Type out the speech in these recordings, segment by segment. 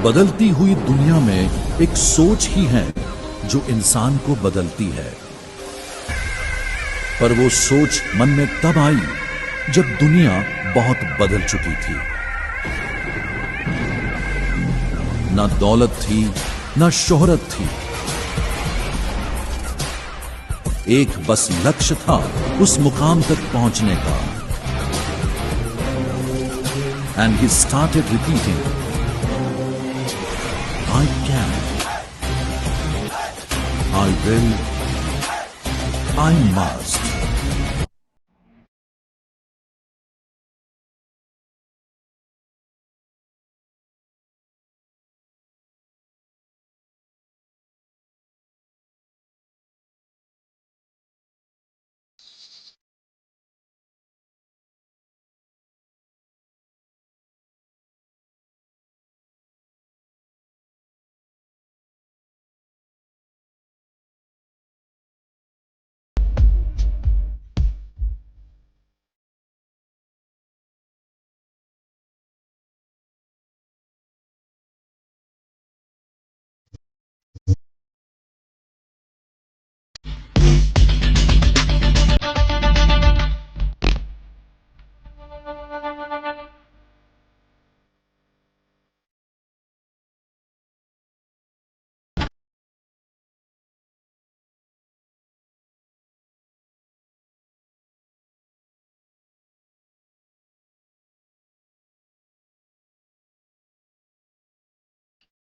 बदलती हुई दुनिया में एक सोच ही है जो इंसान को बदलती है। पर वो सोच मन में तब आई जब दुनिया बहुत बदल चुकी थी। ना दौलत थी, ना शोहरत थी, एक बस लक्ष्य था उस मुकाम तक पहुंचने का। And he started repeating, I can, I will, I must.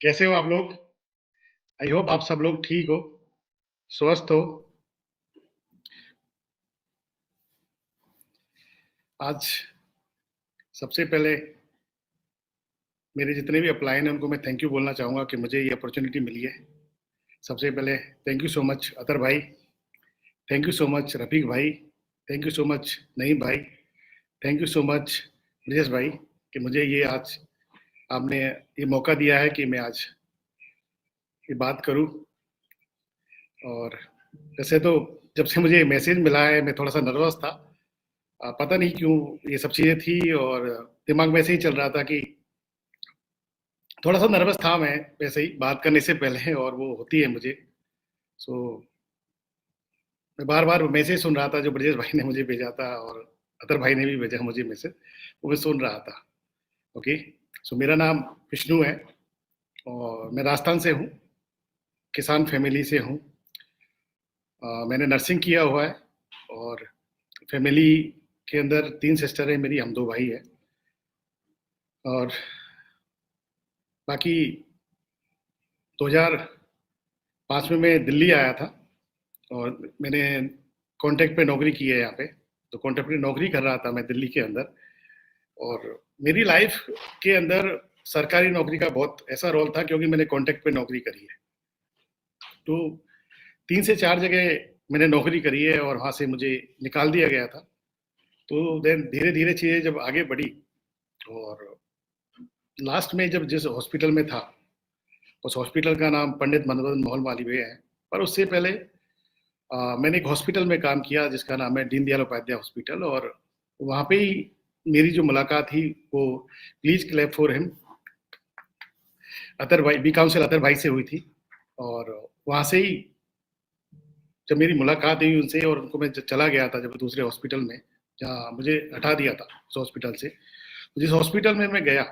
कैसे हो आप लोग? आई होप आप सब लोग ठीक हो, स्वस्थ हो। आज सबसे पहले मेरे जितने भी अपलाइन हैं उनको मैं थैंक यू बोलना चाहूँगा कि मुझे ये अपॉर्चुनिटी मिली है। सबसे पहले thank you so much Athar भाई, thank you so much Rafiq भाई, thank you so much Naeem भाई, thank you so much Brajesh भाई कि मुझे ये आज आपने ये मौका दिया है कि मैं आज ये बात करूँ। और वैसे तो जब से मुझे मैसेज मिला है मैं थोड़ा-सा नर्वस था। पता नहीं क्यों ये सब चीज़ें थी और दिमाग में ऐसे ही चल रहा था कि थोड़ा-सा नर्वस था मैं वैसे ही बात करने से पहले और वो होती है मुझे। सो मैं बार-बार मैसेज सुन रहा था जो ब्रजेश भाई ने मुझे भेजा था और अतर भाई ने भी भेजा मुझे मैसेज, वो मैं सुन रहा था। ओके, सो मेरा नाम विष्णु है और मैं राजस्थान से हूँ, किसान फैमिली से हूँ। मैंने नर्सिंग किया हुआ है और फैमिली के अंदर 3 सिस्टर हैं मेरी, हम 2 भाई हैं। और बाकी 2005 में मैं दिल्ली आया था और मैंने कॉन्ट्रैक्ट पे नौकरी की है यहाँ पे। तो कॉन्ट्रैक्ट पे नौकरी कर रहा था मैं दिल्ली के अंदर और मेरी लाइफ के अंदर सरकारी नौकरी का बहुत ऐसा रोल था क्योंकि मैंने कॉन्ट्रैक्ट पे नौकरी करी है। तो 3 से 4 जगह मैंने नौकरी करी है और वहाँ से मुझे निकाल दिया गया था। तो देन धीरे-धीरे चीज़ें जब आगे बढ़ी और लास्ट में जब जिस हॉस्पिटल में था, उस हॉस्पिटल का नाम पंडित मदन मोहन मालवीय है। पर उससे पहले मैंने एक हॉस्पिटल में काम किया जिसका नाम है दीनदयाल उपाध्याय हॉस्पिटल और वहाँ पे ही मेरी जो मुलाकात थी वो प्लीज क्लैप फॉर हिम अतर भाई, बी काउंसिल अतर भाई से हुई थी। और वहाँ से ही जब मेरी मुलाकात हुई उनसे और उनको मैं चला गया था जब दूसरे हॉस्पिटल में जहाँ मुझे हटा दिया था उस हॉस्पिटल से, तो जिस हॉस्पिटल में मैं गया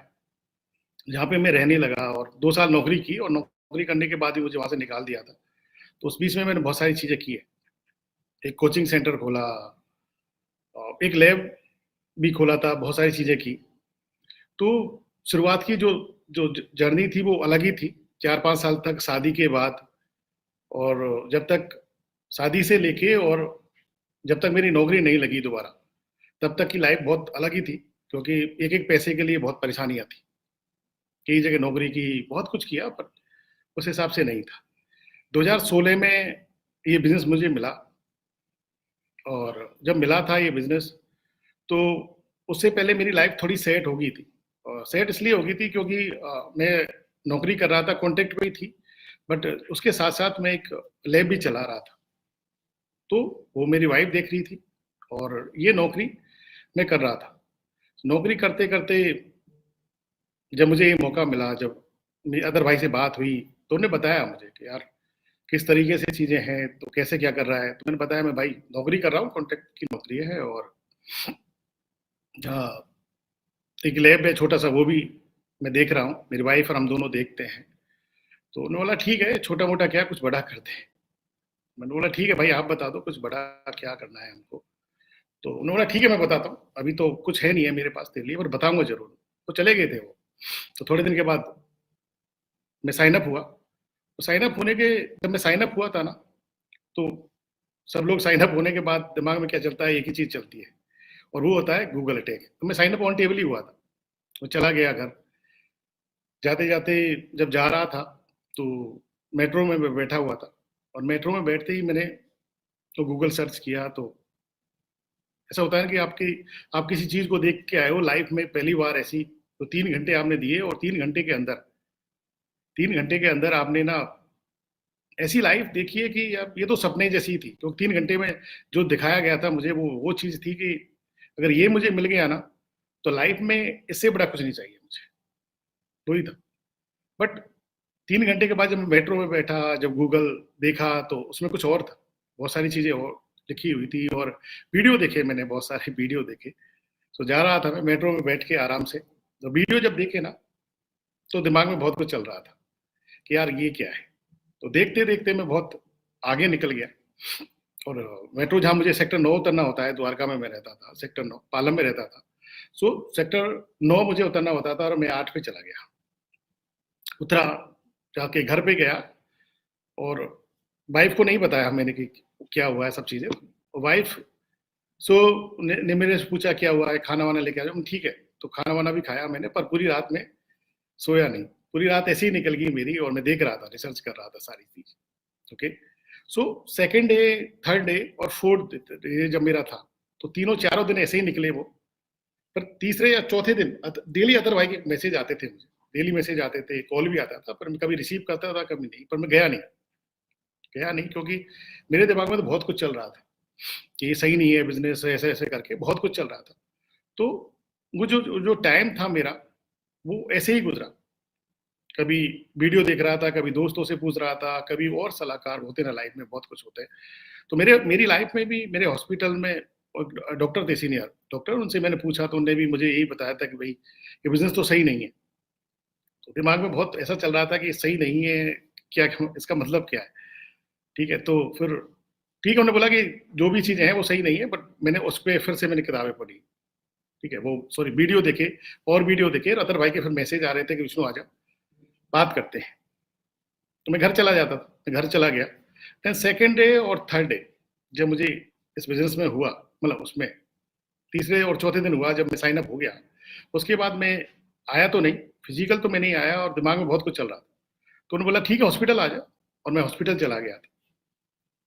जहाँ पे मैं रहने लगा और 2 साल नौकरी की और नौकरी करने के बाद ही मुझे वहाँ से निकाल दिया था। तो उस बीच में मैंने बहुत सारी चीज़ें की है। एक कोचिंग सेंटर खोला और एक लैब भी खोला था, बहुत सारी चीज़ें की। तो शुरुआत की जो जो जर्नी थी वो अलग ही थी। 4-5 साल तक शादी के बाद और जब तक शादी से लेके और जब तक मेरी नौकरी नहीं लगी दोबारा, तब तक की लाइफ बहुत अलग ही थी क्योंकि एक-एक पैसे के लिए बहुत परेशानियाँ थी। कई जगह नौकरी की, बहुत कुछ किया पर उस हिसाब से नहीं था। 2016 में ये बिज़नेस मुझे मिला और जब मिला था ये बिज़नेस तो उससे पहले मेरी लाइफ थोड़ी सेट हो गई थी। सेट इसलिए हो गई थी क्योंकि मैं नौकरी कर रहा था, कॉन्ट्रैक्ट पे ही थी, बट उसके साथ साथ मैं एक लैब भी चला रहा था। तो वो मेरी वाइफ देख रही थी और ये नौकरी मैं कर रहा था। नौकरी करते करते जब मुझे ये मौका मिला, जब मेरे अदर भाई से बात हुई, तो उन्होंने बताया मुझे कि यार किस तरीके से चीज़ें हैं, तो कैसे क्या कर रहा है। तो मैंने बताया मैं भाई नौकरी कर रहा हूँ, कॉन्ट्रैक्ट की नौकरी है, और एक लैब है छोटा सा, वो भी मैं देख रहा हूँ, मेरी वाइफ और हम दोनों देखते हैं। तो उन्होंने बोला ठीक है, छोटा मोटा क्या, कुछ बड़ा करते हैं। मैंने बोला ठीक है भाई, आप बता दो कुछ बड़ा क्या करना है हमको। तो उन्होंने बोला ठीक है मैं बताता हूँ, अभी तो कुछ है नहीं है मेरे पास तेरे लिए, पर बताऊंगा जरूर। तो चले गए थे वो। तो थोड़े दिन के बाद मैं साइन अप हुआ। तो साइन अप होने के, जब मैं साइन अप हुआ था ना, तो सब लोग साइन अप होने के बाद दिमाग में क्या चलता है, एक ही चीज चलती है, और वो होता है गूगल अटैक। तो मैं साइन अप ऑन टेबल ही हुआ था। वो चला गया घर। जाते जाते जब जा रहा था, तो मेट्रो में मैं बैठा हुआ था, और मेट्रो में बैठते ही मैंने तो गूगल सर्च किया। तो ऐसा होता है ना कि आप किसी चीज को देख के आए हो लाइफ में पहली बार ऐसी, तो 3 घंटे आपने दिए, और 3 घंटे के अंदर आपने ना ऐसी लाइफ देखी है कि यार ये तो सपने जैसी थी। तो 3 घंटे में जो दिखाया गया था मुझे, वो चीज थी कि अगर ये मुझे मिल गया ना, तो लाइफ में इससे बड़ा कुछ नहीं चाहिए मुझे। वही था। बट 3 घंटे के बाद जब मैं मेट्रो में बैठा, जब गूगल देखा, तो उसमें कुछ और था, बहुत सारी चीजें और लिखी हुई थी, और वीडियो देखे मैंने, बहुत सारे वीडियो देखे। तो जा रहा था मैं मेट्रो में बैठ के आराम से, तो वीडियो जब देखे ना, तो दिमाग में बहुत कुछ चल रहा था कि यार ये क्या है। तो देखते देखते मैं बहुत आगे निकल गया, और मेट्रो जहाँ मुझे सेक्टर 9 उतरना होता है, द्वारका में मैं रहता था, सेक्टर 9 पालम में रहता था। सो सेक्टर 9 मुझे उतरना होता था, और मैं 8 पे चला गया। उतरा, जाके घर पे गया, और वाइफ को नहीं बताया मैंने कि क्या हुआ है सब चीजें। वाइफ ने मेरे से पूछा क्या हुआ है, खाना वाना लेके आ जाओ। ठीक है, तो खाना वाना भी खाया मैंने, पर पूरी रात में सोया नहीं। पूरी रात ऐसे ही निकल गई मेरी, और मैं देख रहा था, रिसर्च कर रहा था सारी चीज। Okay. So second day, third day और फोर्थ डे जब मेरा था, तो तीनों चारों दिन ऐसे ही निकले वो। पर तीसरे या चौथे दिन डेली अदर भाई के मैसेज आते थे मुझे, डेली मैसेज आते थे, कॉल भी आता था, पर मैं कभी रिसीव करता था कभी नहीं। पर मैं गया नहीं क्योंकि मेरे दिमाग में तो बहुत कुछ चल रहा था कि ये सही नहीं है बिजनेस, ऐसे ऐसे करके बहुत कुछ चल रहा था। तो वो जो जो टाइम था मेरा, वो ऐसे ही गुजरा। कभी वीडियो देख रहा था, कभी दोस्तों से पूछ रहा था, कभी और सलाहकार होते ना, लाइफ में बहुत कुछ होते हैं। तो मेरी लाइफ में भी मेरे हॉस्पिटल में डॉक्टर थे, सीनियर डॉक्टर, उनसे मैंने पूछा तो उन्होंने भी मुझे यही बताया था कि भाई ये बिजनेस तो सही नहीं है। तो दिमाग में बहुत ऐसा चल रहा था कि सही नहीं है, क्या इसका मतलब क्या है। ठीक है, तो फिर ठीक है, उन्होंने बोला कि जो भी चीजें हैं वो सही नहीं है, बट मैंने उस पर फिर से मैंने किताबें पढ़ी। ठीक है, वो सॉरी वीडियो देखे, और वीडियो देखे, रतर भाई के फिर मैसेज आ रहे थे कि विष्णु आ जा, बात करते हैं। तो मैं घर चला जाता था, मैं घर चला गया। देन सेकेंड डे और थर्ड डे जब मुझे इस बिजनेस में हुआ, मतलब उसमें तीसरे और चौथे दिन हुआ जब मैं साइन अप हो गया, उसके बाद मैं आया तो नहीं, फिजिकल तो मैं नहीं आया, और दिमाग में बहुत कुछ चल रहा था। तो उन्होंने बोला ठीक है हॉस्पिटल आ जा, और मैं हॉस्पिटल चला गया था।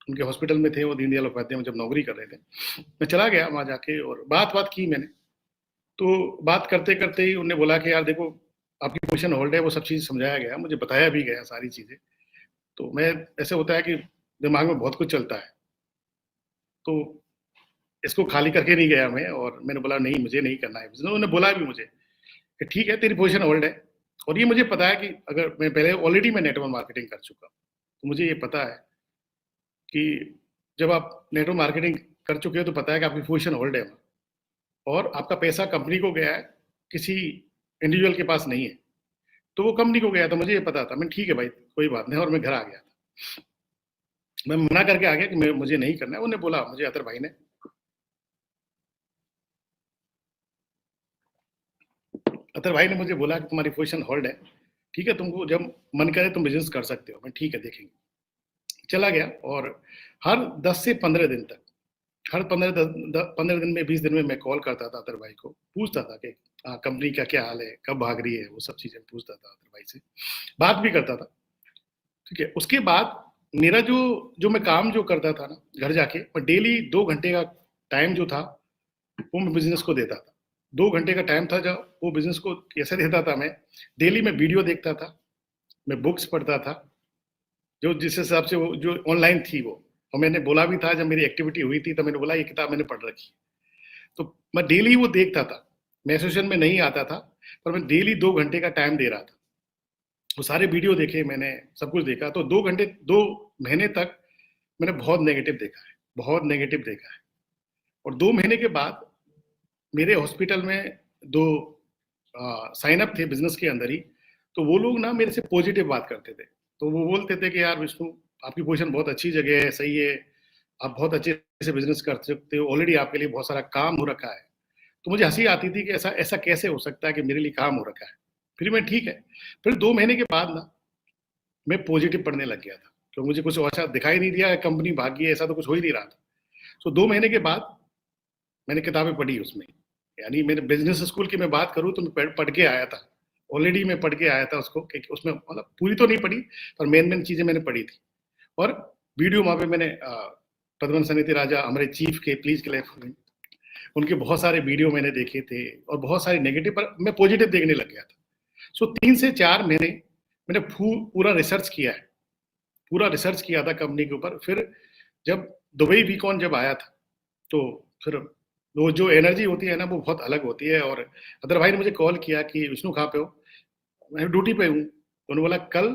उनके हॉस्पिटल में थे वो, दीनदयाल उपाध्याय में जब नौकरी कर रहे थे। मैं चला गया वहां जाके, और बात की मैंने। तो बात करते करते ही उन्होंने बोला कि यार देखो आपकी पोजीशन होल्ड है, वो सब चीज़ समझाया गया, मुझे बताया भी गया सारी चीज़ें। तो मैं, ऐसे होता है कि दिमाग में बहुत कुछ चलता है, तो इसको खाली करके नहीं गया मैं, और मैंने बोला नहीं मुझे नहीं करना है बिजनेस। उन्होंने बोला भी मुझे कि ठीक है तेरी पोजीशन होल्ड है, और ये मुझे पता है कि अगर मैं पहले ऑलरेडी मैं नेटवर्क मार्केटिंग कर चुका, तो मुझे ये पता है कि जब आप नेटवर्क मार्केटिंग कर चुके हो तो पता है कि आपकी पोजीशन होल्ड है, और आपका पैसा कंपनी को गया है, किसी इंडिविजुअल के पास नहीं है। तो वो कंपनी को गया था, मुझे ये पता था। मैं ठीक है भाई कोई बात नहीं, और मैं घर आ गया था। मैं मना करके आ गया कि मुझे नहीं करना है। उन्होंने बोला मुझे, अतर भाई ने, मुझे बोला कि तुम्हारी पोजीशन होल्ड है, ठीक है, तुमको जब मन करे तुम बिजनेस कर सकते हो। मैं ठीक है देखेंगे। चला गया, और हर 10 से 15 दिन तक, हर 15 दिन में, 20 दिन में मैं कॉल करता था अतर भाई को, पूछता था कि कंपनी का क्या हाल है, कब भाग रही है, वो सब चीजें पूछता था अतर भाई से, बात भी करता था। ठीक है, उसके बाद मेरा जो जो मैं काम जो करता था ना, घर जाके मैं डेली 2 घंटे का टाइम जो था वो मैं बिजनेस को देता था। 2 घंटे का टाइम था जब वो बिजनेस को कैसे देता था। मैं डेली में वीडियो देखता था, मैं बुक्स पढ़ता था, जो जिस हिसाब से वो जो ऑनलाइन थी वो, और मैंने बोला भी था जब मेरी एक्टिविटी हुई थी तो मैंने बोला ये किताब मैंने पढ़ रखी है। तो मैं डेली वो देखता था, मैं एसोसिएशन में नहीं आता था, पर मैं डेली 2 घंटे का टाइम दे रहा था। वो सारे वीडियो देखे मैंने, सब कुछ देखा। तो 2 घंटे 2 महीने तक मैंने बहुत नेगेटिव देखा है, बहुत नेगेटिव देखा है। और 2 महीने के बाद मेरे हॉस्पिटल में 2 साइन अप थे बिजनेस के अंदर ही। तो वो लोग ना मेरे से पॉजिटिव बात करते थे। तो वो बोलते थे कि यार विष्णु, आपकी पोजीशन बहुत अच्छी जगह है, सही है, आप बहुत अच्छे से बिजनेस कर सकते हो, ऑलरेडी आपके लिए बहुत सारा काम हो रखा है। तो मुझे हंसी आती थी कि ऐसा ऐसा कैसे हो सकता है कि मेरे लिए काम हो रखा है। फिर मैं ठीक है। फिर 2 महीने के बाद ना मैं पॉजिटिव पढ़ने लग गया था, क्योंकि मुझे कुछ ऐसा दिखाई नहीं दिया, कंपनी भागी है, ऐसा तो कुछ हो ही नहीं रहा था। तो 2 महीने के बाद मैंने किताबें पढ़ी उसमें। यानी मेरे बिजनेस स्कूल की मैं बात करूँ तो मैं पढ़ के आया था, ऑलरेडी मैं पढ़ के आया था उसको, कि उसमें मतलब पूरी तो नहीं पढ़ी, पर मेन मेन चीजें मैंने पढ़ी थी। और वीडियो वहां पे मैंने पद्मन समिति राजा, हमारे चीफ के प्लीज क्लैप, उनके बहुत सारे वीडियो मैंने देखे थे, और बहुत सारे नेगेटिव, पर मैं पॉजिटिव देखने लग गया था। सो 3 से 4 महीने मैंने पूरा रिसर्च किया है, पूरा रिसर्च किया था कंपनी के ऊपर। फिर जब दुबई वीकॉन जब आया था, तो फिर वो जो एनर्जी होती है ना वो बहुत अलग होती है। और अदर भाई ने मुझे कॉल किया कि विष्णु कहाँ पे हो, मैं ड्यूटी पे हूँ। उन्होंने बोला कल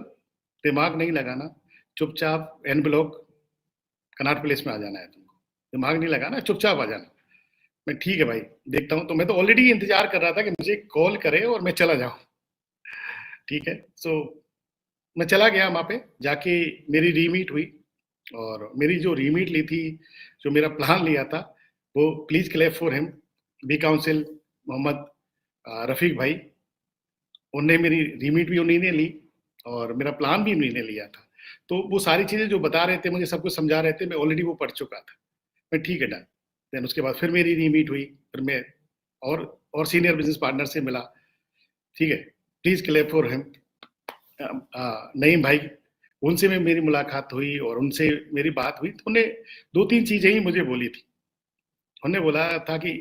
दिमाग नहीं लगाना, चुपचाप एन ब्लॉक कनाट प्लेस में आ जाना है, तुमको दिमाग नहीं लगाना, चुपचाप आ जाना। मैं ठीक है भाई, देखता हूँ। तो मैं तो ऑलरेडी इंतजार कर रहा था कि मुझे कॉल करे और मैं चला जाऊँ। ठीक है। सो मैं चला गया वहाँ पे, जाके मेरी रीमीट हुई। और मेरी जो रीमीट ली थी, जो मेरा प्लान लिया था, वो प्लीज क्लैप फॉर हिम, बी काउंसिल मोहम्मद रफीक भाई, उनने मेरी रीमीट भी उन्हीं ने ली, और मेरा प्लान भी उन्हीं ने लिया था। तो वो सारी चीजें जो बता रहे थे, मुझे सब कुछ समझा रहे थे, मैं ऑलरेडी वो पढ़ चुका था। मैं ठीक है डन। देन उसके बाद फिर मेरी रीमीट हुई, फिर मैं और सीनियर बिजनेस पार्टनर से मिला। ठीक है, please clap for him, Naeem भाई, उनसे में मेरी मुलाकात हुई और उनसे मेरी बात हुई। तो उन्हें 2-3 चीजें ही मुझे बोली थी। उन्होंने बोला था कि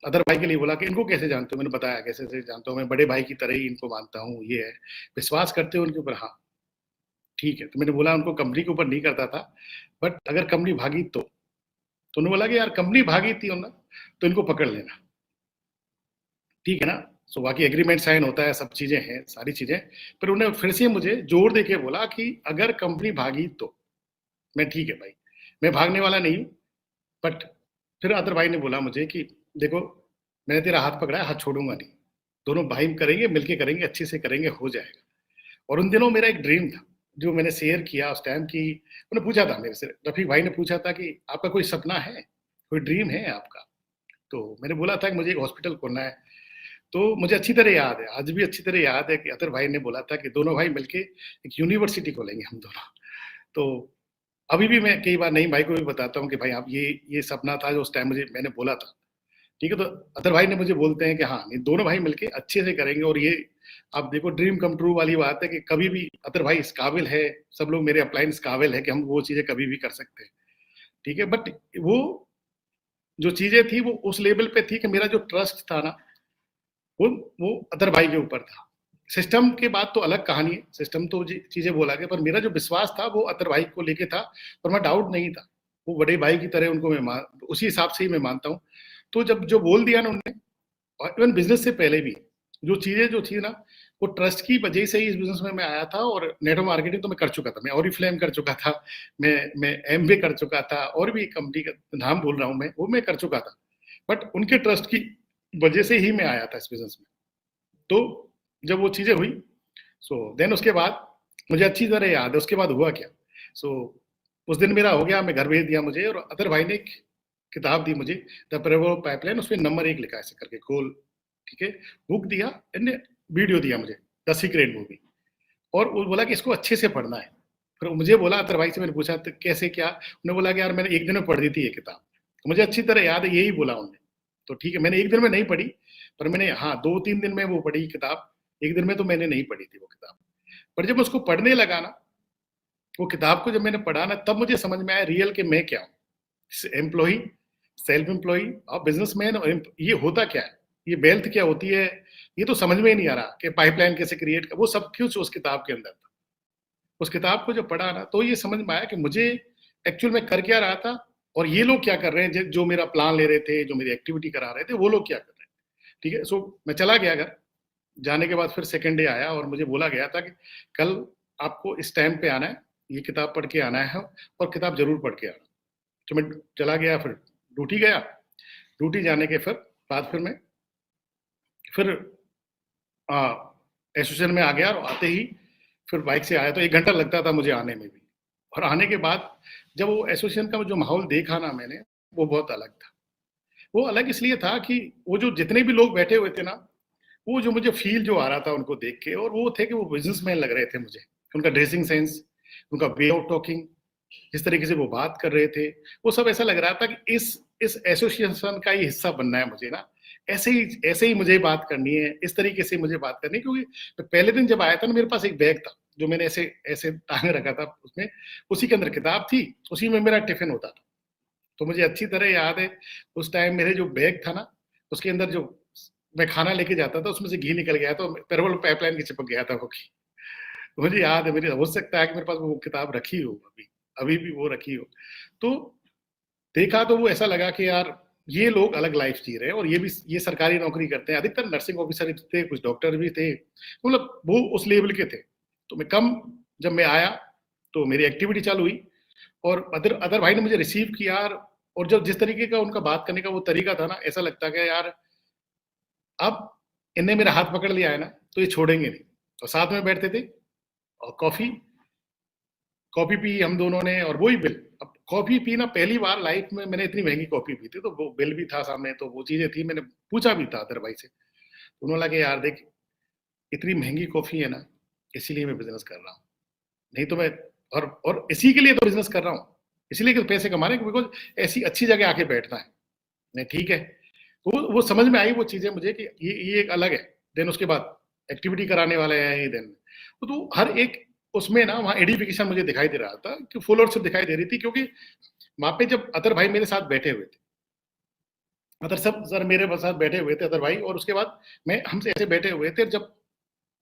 अदर भाई के लिए बोला कि इनको कैसे जानते हो। मैंने बताया कैसे कैसे जानता हूँ, मैं बड़े भाई की तरह ही इनको मानता हूँ, ये है, विश्वास करते हो उनके ऊपर। हाँ ठीक है। तो मैंने बोला उनको कंपनी के ऊपर नहीं करता था, बट अगर कंपनी भागी तो उन्होंने बोला कि यार कंपनी भागी थी ना, तो इनको पकड़ लेना, ठीक है ना। सो बाकी एग्रीमेंट साइन होता है, सब चीजें हैं, सारी चीजें। पर उन्हें फिर से मुझे जोर दे के बोला कि अगर कंपनी भागी तो मैं ठीक है भाई, मैं भागने वाला नहीं हूँ। बट फिर अदर भाई ने बोला मुझे कि देखो, मैंने तेरा हाथ पकड़ा है, हाथ छोड़ूंगा नहीं, दोनों भाई करेंगे, मिलके करेंगे, अच्छे से करेंगे, हो जाएगा। और उन दिनों मेरा एक ड्रीम था जो मैंने शेयर किया उस टाइम की। उन्होंने पूछा था मेरे से, रफीक भाई ने पूछा था कि आपका कोई सपना है, कोई ड्रीम है आपका। तो मैंने बोला था कि मुझे एक हॉस्पिटल खोलना है। तो मुझे अच्छी तरह याद है, आज भी अच्छी तरह याद है कि अतर भाई ने बोला था कि दोनों भाई मिलके एक यूनिवर्सिटी खोलेंगे हम दोनों। तो अभी भी मैं कई बार नईम भाई को भी बताता हूँ कि भाई आप ये सपना था जो उस टाइम मुझे मैंने बोला था। ठीक है। तो अतर भाई ने मुझे बोलते हैं कि हाँ, ये दोनों भाई मिलके अच्छे से करेंगे। और ये आप देखो, ड्रीम कम ट्रू वाली बात है कि कभी भी अतर भाई इस काबिल है, सब लोग मेरे अपलाइन इस काबिल है कि हम वो चीजें कभी भी कर सकते हैं। ठीक है। बट वो जो चीजें थी वो उस लेवल पे थी कि मेरा जो ट्रस्ट था ना, वो अदर भाई के ऊपर था। सिस्टम के बाद तो अलग कहानी है, सिस्टम तो चीजें बोला गया, पर मेरा जो विश्वास था वो अदर भाई को लेके था। और मैं डाउट नहीं था, वो बड़े भाई की तरह उनको मैं उसी हिसाब से ही मैं मानता हूँ। तो जब जो बोल दिया ना उन्होंने, और इवन बिजनेस से पहले भी जो चीजें जो थी ना, वो ट्रस्ट की वजह से ही इस बिजनेस में मैं आया था। और नेटवर्क मार्केटिंग तो मैं कर चुका था, मैं ऑरिफ्लेम कर चुका था, मैं एमवे कर चुका था, और भी कंपनी का नाम बोल रहा हूँ मैं, वो मैं कर चुका था। बट उनके ट्रस्ट की वजह से ही मैं आया था इस बिजनेस में। तो जब वो चीजें हुई, देन उसके बाद मुझे अच्छी तरह याद है उसके बाद हुआ क्या। उस दिन मेरा हो गया, मैं घर भेज दिया मुझे। और अदर भाई ने एक किताब दी मुझे, द प्रेवो पाइपलाइन, उसमें नंबर 1 लिखा ऐसे करके गोल। ठीक है। बुक दिया, इनने वीडियो दिया मुझे, द सीक्रेट मूवी, और वो बोला कि इसको अच्छे से पढ़ना है। फिर मुझे बोला, अतर भाई से मैंने पूछा तो कैसे क्या, उन्होंने बोला कि यार मैंने एक दिन में पढ़ दी थी ये किताब। तो मुझे अच्छी तरह याद है, यही बोला उन्होंने। तो ठीक है, मैंने एक दिन में नहीं पढ़ी, पर मैंने हाँ 2-3 दिन में वो पढ़ी किताब। एक दिन में तो मैंने नहीं पढ़ी थी वो किताब। पर जब उसको पढ़ने लगा ना, वो किताब को जब मैंने पढ़ा ना, तब मुझे समझ में आया रियल के मैं क्या हूँ, एम्प्लॉई, सेल्फ एम्प्लॉई और बिजनेसमैन, और ये होता क्या है। ये वेल्थ क्या होती है, ये तो समझ में ही नहीं आ रहा कि पाइपलाइन कैसे क्रिएट कर, वो सब कुछ उस किताब के अंदर था। उस किताब को जब पढ़ा ना तो ये समझ में आया कि मुझे एक्चुअल में कर क्या रहा था और ये लोग क्या कर रहे हैं, जो मेरा प्लान ले रहे थे, जो मेरी एक्टिविटी करा रहे थे, वो लोग क्या कर रहे हैं। ठीक है, सो मैं चला गया घर। जाने के बाद फिर सेकेंड डे आया और मुझे बोला गया था कि कल आपको इस टाइम पे आना है, ये किताब पढ़ के आना है और किताब जरूर पढ़ के आना। तो मैं चला गया, फिर ड्यूटी गया। ड्यूटी जाने के फिर मैं फिर एसोसिएशन में आ गया और आते ही फिर बाइक से आया तो 1 घंटा लगता था मुझे आने में भी। और आने के बाद जब वो एसोसिएशन का जो माहौल देखा ना मैंने, वो बहुत अलग था। वो अलग इसलिए था कि वो जो जितने भी लोग बैठे हुए थे ना, वो जो मुझे फील जो आ रहा था उनको देख के, और वो थे कि वो बिजनेसमैन लग रहे थे मुझे। उनका ड्रेसिंग सेंस, उनका वे ऑफ टॉकिंग, जिस तरीके से वो बात कर रहे थे, वो सब ऐसा लग रहा था कि इस एसोसिएशन का ही हिस्सा बनना है मुझे ना। ऐसे ही मुझे बात करनी है, इस तरीके से मुझे बात करनी है। क्योंकि पहले दिन जब आया था ना, मेरे पास एक बैग था जो मैंने ऐसे ऐसे टांग रखा था, उसमें उसी के अंदर किताब थी, उसी में मेरा टिफिन होता था। तो मुझे अच्छी तरह याद है उस टाइम मेरे जो बैग था ना, उसके अंदर जो मैं खाना लेके जाता था उसमें से घी निकल गया, तो पेट्रोल पाइपलाइन की चिपक गया था वो घी। मुझे याद है, मेरी हो सकता है कि मेरे पास वो किताब रखी हो, अभी अभी भी वो रखी हो। तो देखा तो वो ऐसा लगा कि यार ये लोग अलग लाइफ जी रहे हैं, और ये सरकारी नौकरी करते हैं, अधिकतर नर्सिंग ऑफिसर थे, कुछ डॉक्टर भी थे, मतलब वो उस लेवल के थे। तो जब मैं आया तो मेरी एक्टिविटी चालू हुई, और अदर भाई ने मुझे रिसीव किया, और जब जिस तरीके का उनका बात करने का वो तरीका था ना, ऐसा लगता है यार अब इनने मेरा हाथ पकड़ लिया है ना तो ये छोड़ेंगे नहीं। और साथ में बैठते थे और कॉफी पी हम दोनों ने, और वही बिल। अब कॉफी पी ना, पहली बार लाइफ में मैंने इतनी महंगी कॉफी पी थी, तो वो बिल भी था सामने, तो वो चीजें थी, मैंने पूछा भी था अदर भाई से। तो उन्होंने लगा यार देख, इतनी महंगी कॉफी है ना, इसीलिए मैं बिजनेस कर रहा हूँ, नहीं तो मैं और इसी के लिए तो बिजनेस कर रहा हूँ, इसीलिए कि पैसे कमाने, बिकॉज ऐसी अच्छी जगह आके बैठना है। नहीं ठीक है, तो वो समझ में आई वो चीजें मुझे कि ये एक अलग है। देन उसके बाद एक्टिविटी कराने वाले हैं, देन तो हर एक उसमें ना वहाँ एडिफिकेशन मुझे दिखाई दे रहा था, कि फॉलोअरशिप दिखाई दे रही थी। क्योंकि वहां पे जब अदर भाई मेरे साथ बैठे हुए थे, अदर सब सर मेरे साथ बैठे हुए थे अदर भाई, और उसके बाद मैं हमसे ऐसे बैठे हुए थे, जब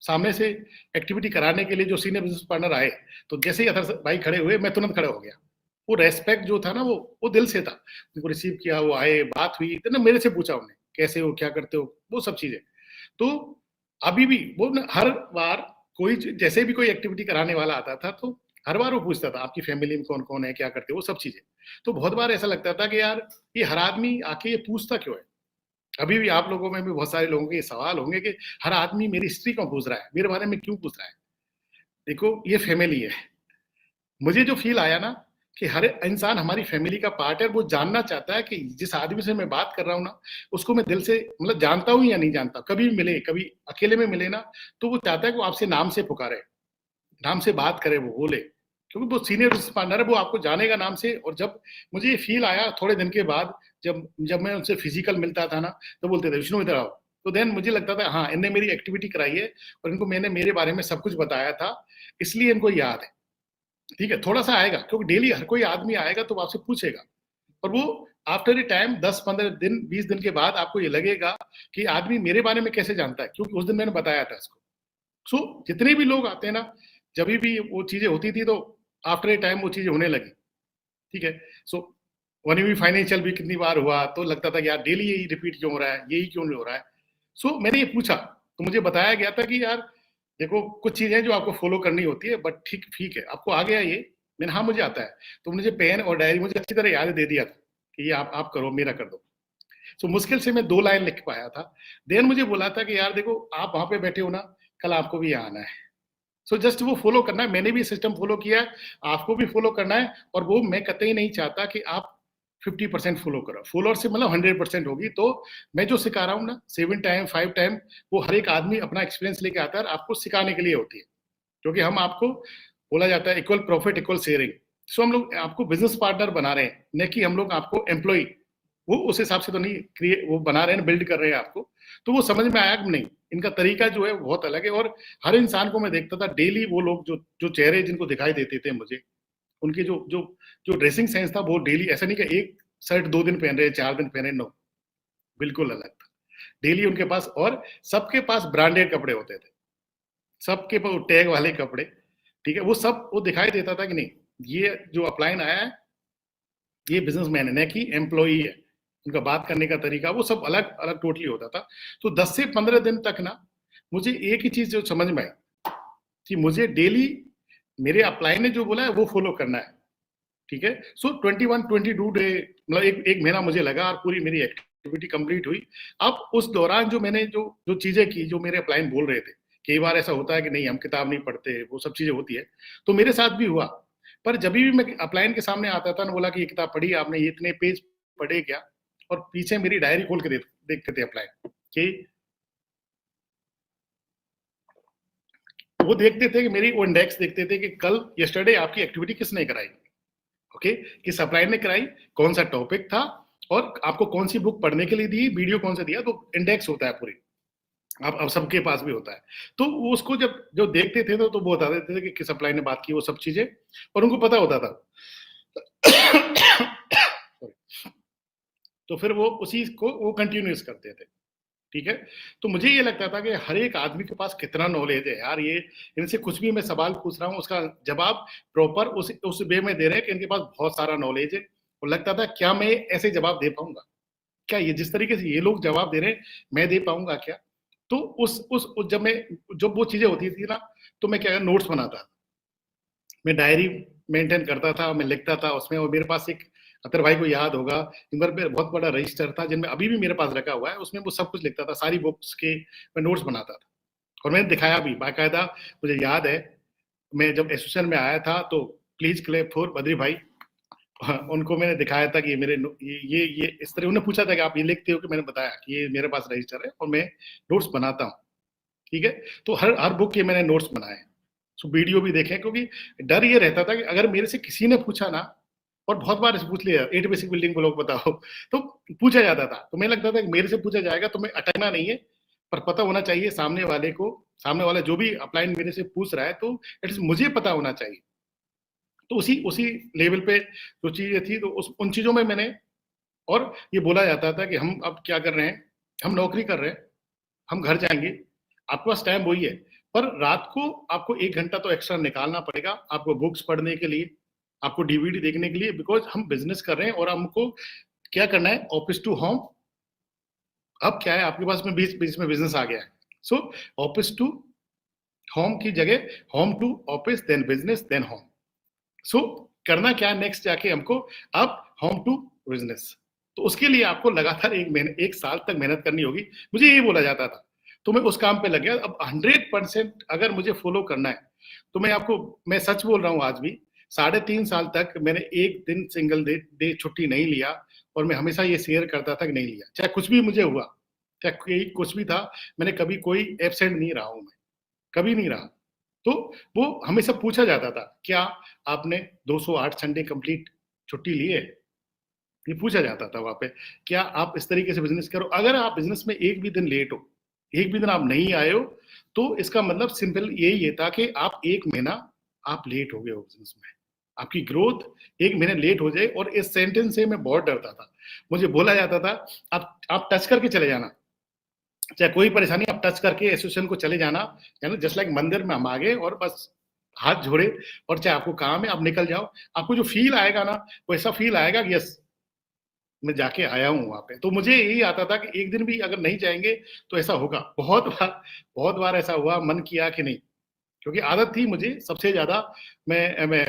सामने से एक्टिविटी कराने के लिए जो सीनियर बिजनेस पार्टनर आए, तो जैसे ही अदर भाई खड़े हुए, मैं तुरंत खड़ा हो गया। वो रेस्पेक्ट जो था ना, वो दिल से था। उनको रिसीव किया, वो आए, बात हुई, तो ना मेरे से पूछा उन्हें कैसे हो, क्या करते हो, वो सब चीजें। तो अभी भी वो ना, हर बार कोई जैसे भी कोई एक्टिविटी कराने वाला आता था, तो हर बार वो पूछता था आपकी फैमिली में कौन कौन है, क्या करते हो, वो सब चीजें। तो बहुत बार ऐसा लगता था कि यार ये हर आदमी आके ये पूछता क्यों है। अभी भी आप लोगों में भी बहुत सारे लोगों के ये सवाल होंगे कि हर आदमी मेरी हिस्ट्री क्यों पूछ रहा है, मेरे बारे में क्यों पूछ रहा है। देखो ये फैमिली है। मुझे जो फील आया ना, कि हर इंसान हमारी फैमिली का पार्ट है, वो जानना चाहता है कि जिस आदमी से मैं बात कर रहा हूँ ना, उसको मैं दिल से मतलब जानता हूँ या नहीं जानता, कभी मिले, कभी अकेले में मिले ना, तो वो चाहता है कि वो आपसे नाम से पुकारे, नाम से बात करे, वो बोले, क्योंकि वो सीनियर पार्टनर है, वो आपको जानेगा नाम से। और जब मुझे ये फील आया थोड़े दिन के बाद, जब जब मैं उनसे फिजिकल मिलता था ना, तो बोलते थे विष्णु इधर आओ। तो देन मुझे लगता था हाँ, इनने मेरी एक्टिविटी कराई है, और इनको मैंने मेरे बारे में सब कुछ बताया था, इसलिए इनको याद है। ठीक है, थोड़ा सा आएगा, क्योंकि डेली हर कोई आदमी आएगा तो आपसे पूछेगा, और वो आफ्टर ए टाइम 10-15 दिन 20 दिन के बाद आपको ये लगेगा कि आदमी मेरे बारे में कैसे जानता है, क्योंकि उस दिन मैंने बताया था इसको। सो जितने भी लोग आते हैं ना, जब भी वो चीजें होती थी, तो आफ्टर ए टाइम वो चीजें होने लगी। ठीक है, सो वन भी फाइनेंशियल भी कितनी बार हुआ, तो लगता था कि यार डेली यही रिपीट क्यों हो रहा है, यही क्यों नहीं हो रहा है। सो मैंने ये पूछा, तो मुझे बताया गया था कि यार देखो कुछ चीजें जो आपको फॉलो करनी होती है, बट ठीक ठीक है, आपको आ गया ये। मैंने हाँ मुझे आता है। तो मुझे पेन और डायरी मुझे अच्छी तरह याद दे दिया था कि ये आप करो, मेरा कर दो। सो मुश्किल से मैं 2 लाइन लिख पाया था। देन मुझे बोला था कि यार देखो आप वहां पे बैठे हो ना, कल आपको भी यहाँ आना है। सो जस्ट वो फॉलो करना है, मैंने भी सिस्टम फॉलो किया है, आपको भी फॉलो करना है। और वो मैं कतई नहीं चाहता कि आप 50% फॉलो करो, फॉलोअर से मतलब 100% होगी। तो मैं जो सिखा रहा हूँ ना, 7 टाइम 5 टाइम, वो हर एक आदमी अपना एक्सपीरियंस लेके आता है, आपको सिखाने के लिए होती है। क्योंकि हम आपको बोला जाता है इक्वल प्रॉफिट इक्वल शेयरिंग। सो हम लोग आपको बिजनेस पार्टनर बना रहे हैं, न कि हम लोग आपको एम्प्लॉय, वो उस हिसाब से तो नहीं क्रिएट वो बना रहे हैं, बिल्ड कर रहे हैं आपको। तो वो समझ में आया कि नहीं, इनका तरीका जो है बहुत अलग है। और हर इंसान को मैं देखता था डेली, वो लोग जो जो चेहरे जिनको दिखाई देते थे मुझे, उनके जो जो जो ड्रेसिंग सेंस था, वो डेली ऐसा नहीं कि एक शर्ट 2 दिन पहन रहे, 4 दिन पहन रहे, नो, बिल्कुल अलग था। डेली उनके पास, और सबके पास ब्रांडेड कपड़े होते थे, सबके पास टैग वाले कपड़े, ठीक है, वो सब वो दिखाई देता था कि नहीं ये जो अपलाइन आया है ये बिजनेसमैन है, न कि एम्प्लॉई है। उनका बात करने का तरीका वो सब अलग अलग टोटली होता था। तो 10 से 15 दिन तक ना मुझे एक ही चीज जो समझ में आई कि मुझे डेली मेरे अपलाइन ने जो बोला है वो फॉलो करना है, ठीक है। सो 21-22 डे मतलब एक महीना मुझे लगा और पूरी मेरी एक्टिविटी कंप्लीट हुई। अब उस दौरान जो मैंने जो जो चीजें की, जो मेरे अपलाइन बोल रहे थे, कई बार ऐसा होता है कि नहीं हम किताब नहीं पढ़ते, वो सब चीजें होती है, तो मेरे साथ भी हुआ। पर जब भी मैं अपलाइन के सामने आता था ना, बोला कि ये किताब पढ़ी आपने, ये इतने पेज पढ़े क्या, और पीछे मेरी डायरी खोल के देखते थे अपलाइन कि वो देखते थे कि मेरी वो इंडेक्स देखते थे कि कल यस्टरडे आपकी एक्टिविटी किसने कराई, ओके, किस अपलाइन ने कराई, कौन सा टॉपिक था, और आपको कौन सी बुक पढ़ने के लिए दी, वीडियो कौन सा दिया, तो इंडेक्स होता है पूरी। अब सबके पास भी होता है। तो वो उसको जब जो देखते थे तो वो बता देते थे कि किस अपलाइन ने बात की, वो सब चीजें, और उनको पता होता था। तो फिर वो उसी को वो कंटिन्यूस करते थे, ठीक है। तो मुझे ये लगता था कि हर एक आदमी के पास कितना नॉलेज है यार, ये इनसे कुछ भी मैं सवाल पूछ रहा हूँ उसका जवाब प्रॉपर उस वे में दे रहे हैं कि इनके पास बहुत सारा नॉलेज है। और लगता था क्या मैं ऐसे जवाब दे पाऊंगा, क्या ये जिस तरीके से ये लोग जवाब दे रहे हैं मैं दे पाऊंगा क्या। तो उस जब वो चीजें होती थी ना, तो मैं क्या नोट्स बनाता, मैं डायरी मेंटेन करता था, मैं लिखता था उसमें। और मेरे पास एक, अतर भाई को याद होगा, एक बार बहुत बड़ा रजिस्टर था जिनमें अभी भी मेरे पास रखा हुआ है, उसमें वो सब कुछ लिखता था, सारी बुक्स के मैं नोट्स बनाता था। और मैंने दिखाया भी बाकायदा, मुझे याद है मैं जब एसोसिएशन में आया था तो प्लीज क्लेप फॉर बद्री भाई, उनको मैंने दिखाया था कि ये मेरे ये इस तरह, उन्होंने पूछा था कि आप ये लिखते हो, कि मैंने बताया कि ये मेरे पास रजिस्टर है और मैं नोट्स बनाता हूँ, ठीक है। तो हर हर बुक के मैंने नोट्स बनाए। सो वीडियो भी देखे, क्योंकि डर ये रहता था कि अगर मेरे से किसी ने पूछा ना, और बहुत बार ऐसे पूछ लिया 8 बेसिक बिल्डिंग ब्लॉक बताओ, तो पूछा जाता था, तो मैं लगता था कि मेरे से पूछा जाएगा तो मैं अटकना नहीं है, पर पता होना चाहिए सामने वाले को, सामने वाला जो भी अपलाइन मेरे से पूछ रहा है तो एटलीस्ट मुझे पता होना चाहिए। तो उसी उसी लेवल पे जो चीजें थी, तो उन चीजों में मैंने, और ये बोला जाता था कि हम अब क्या कर रहे हैं, हम नौकरी कर रहे हैं, हम घर जाएंगे, आपके पास टाइम वही है, पर रात को आपको 1 घंटा तो एक्स्ट्रा निकालना पड़ेगा आपको बुक्स पढ़ने के लिए, आपको डीवीडी देखने के लिए, बिकॉज हम बिजनेस कर रहे हैं और हमको क्या करना है, ऑफिस टू होम। अब क्या है आपके पास में बीच बीच में बिजनेस आ गया है। सो ऑफिस टू होम की जगह home to office, then business, then home. So करना क्या है नेक्स्ट जाके हमको, अब होम टू बिजनेस। तो उसके लिए आपको लगातार 1 साल तक मेहनत करनी होगी, मुझे ये बोला जाता था। तो मैं उस काम पे लग गया। अब 100% अगर मुझे फॉलो करना है, तो मैं सच बोल रहा हूँ, आज भी 3.5 साल तक मैंने एक दिन सिंगल डे छुट्टी नहीं लिया। और मैं हमेशा ये शेयर करता था कि नहीं लिया, चाहे कुछ भी मुझे हुआ, चाहे कुछ भी था, मैंने कभी कोई एबसेंट नहीं रहा हूं, मैं कभी नहीं रहा। तो वो हमेशा पूछा जाता था, क्या आपने 208 संडे कंप्लीट छुट्टी ली है, ये पूछा जाता था वहां पे। क्या आप इस तरीके से बिजनेस करो, अगर आप बिजनेस में एक भी दिन लेट हो, एक भी दिन आप नहीं आए हो, तो इसका मतलब सिंपल यही है था कि आप 1 महीना आप लेट हो गए हो बिजनेस में, आपकी ग्रोथ 1 महीने लेट हो जाए। और इस सेंटेंस से मैं बहुत डरता था। मुझे बोला जाता था आप टच करके चले जाना, चाहे कोई परेशानी, आप टच करके एसोसिएशन को चले जाना, है ना, जस्ट लाइक मंदिर में हम आ गए और बस हाथ जोड़े, और चाहे आपको काम है आप निकल जाओ, आपको जो फील आएगा ना, वो ऐसा फील आएगा कि यस मैं जाके आया हूँ वहां पे। तो मुझे यही आता था कि एक दिन भी अगर नहीं जाएंगे तो ऐसा होगा। बहुत बार ऐसा हुआ, मन किया कि नहीं, क्योंकि आदत थी मुझे सबसे ज्यादा। मैं मैं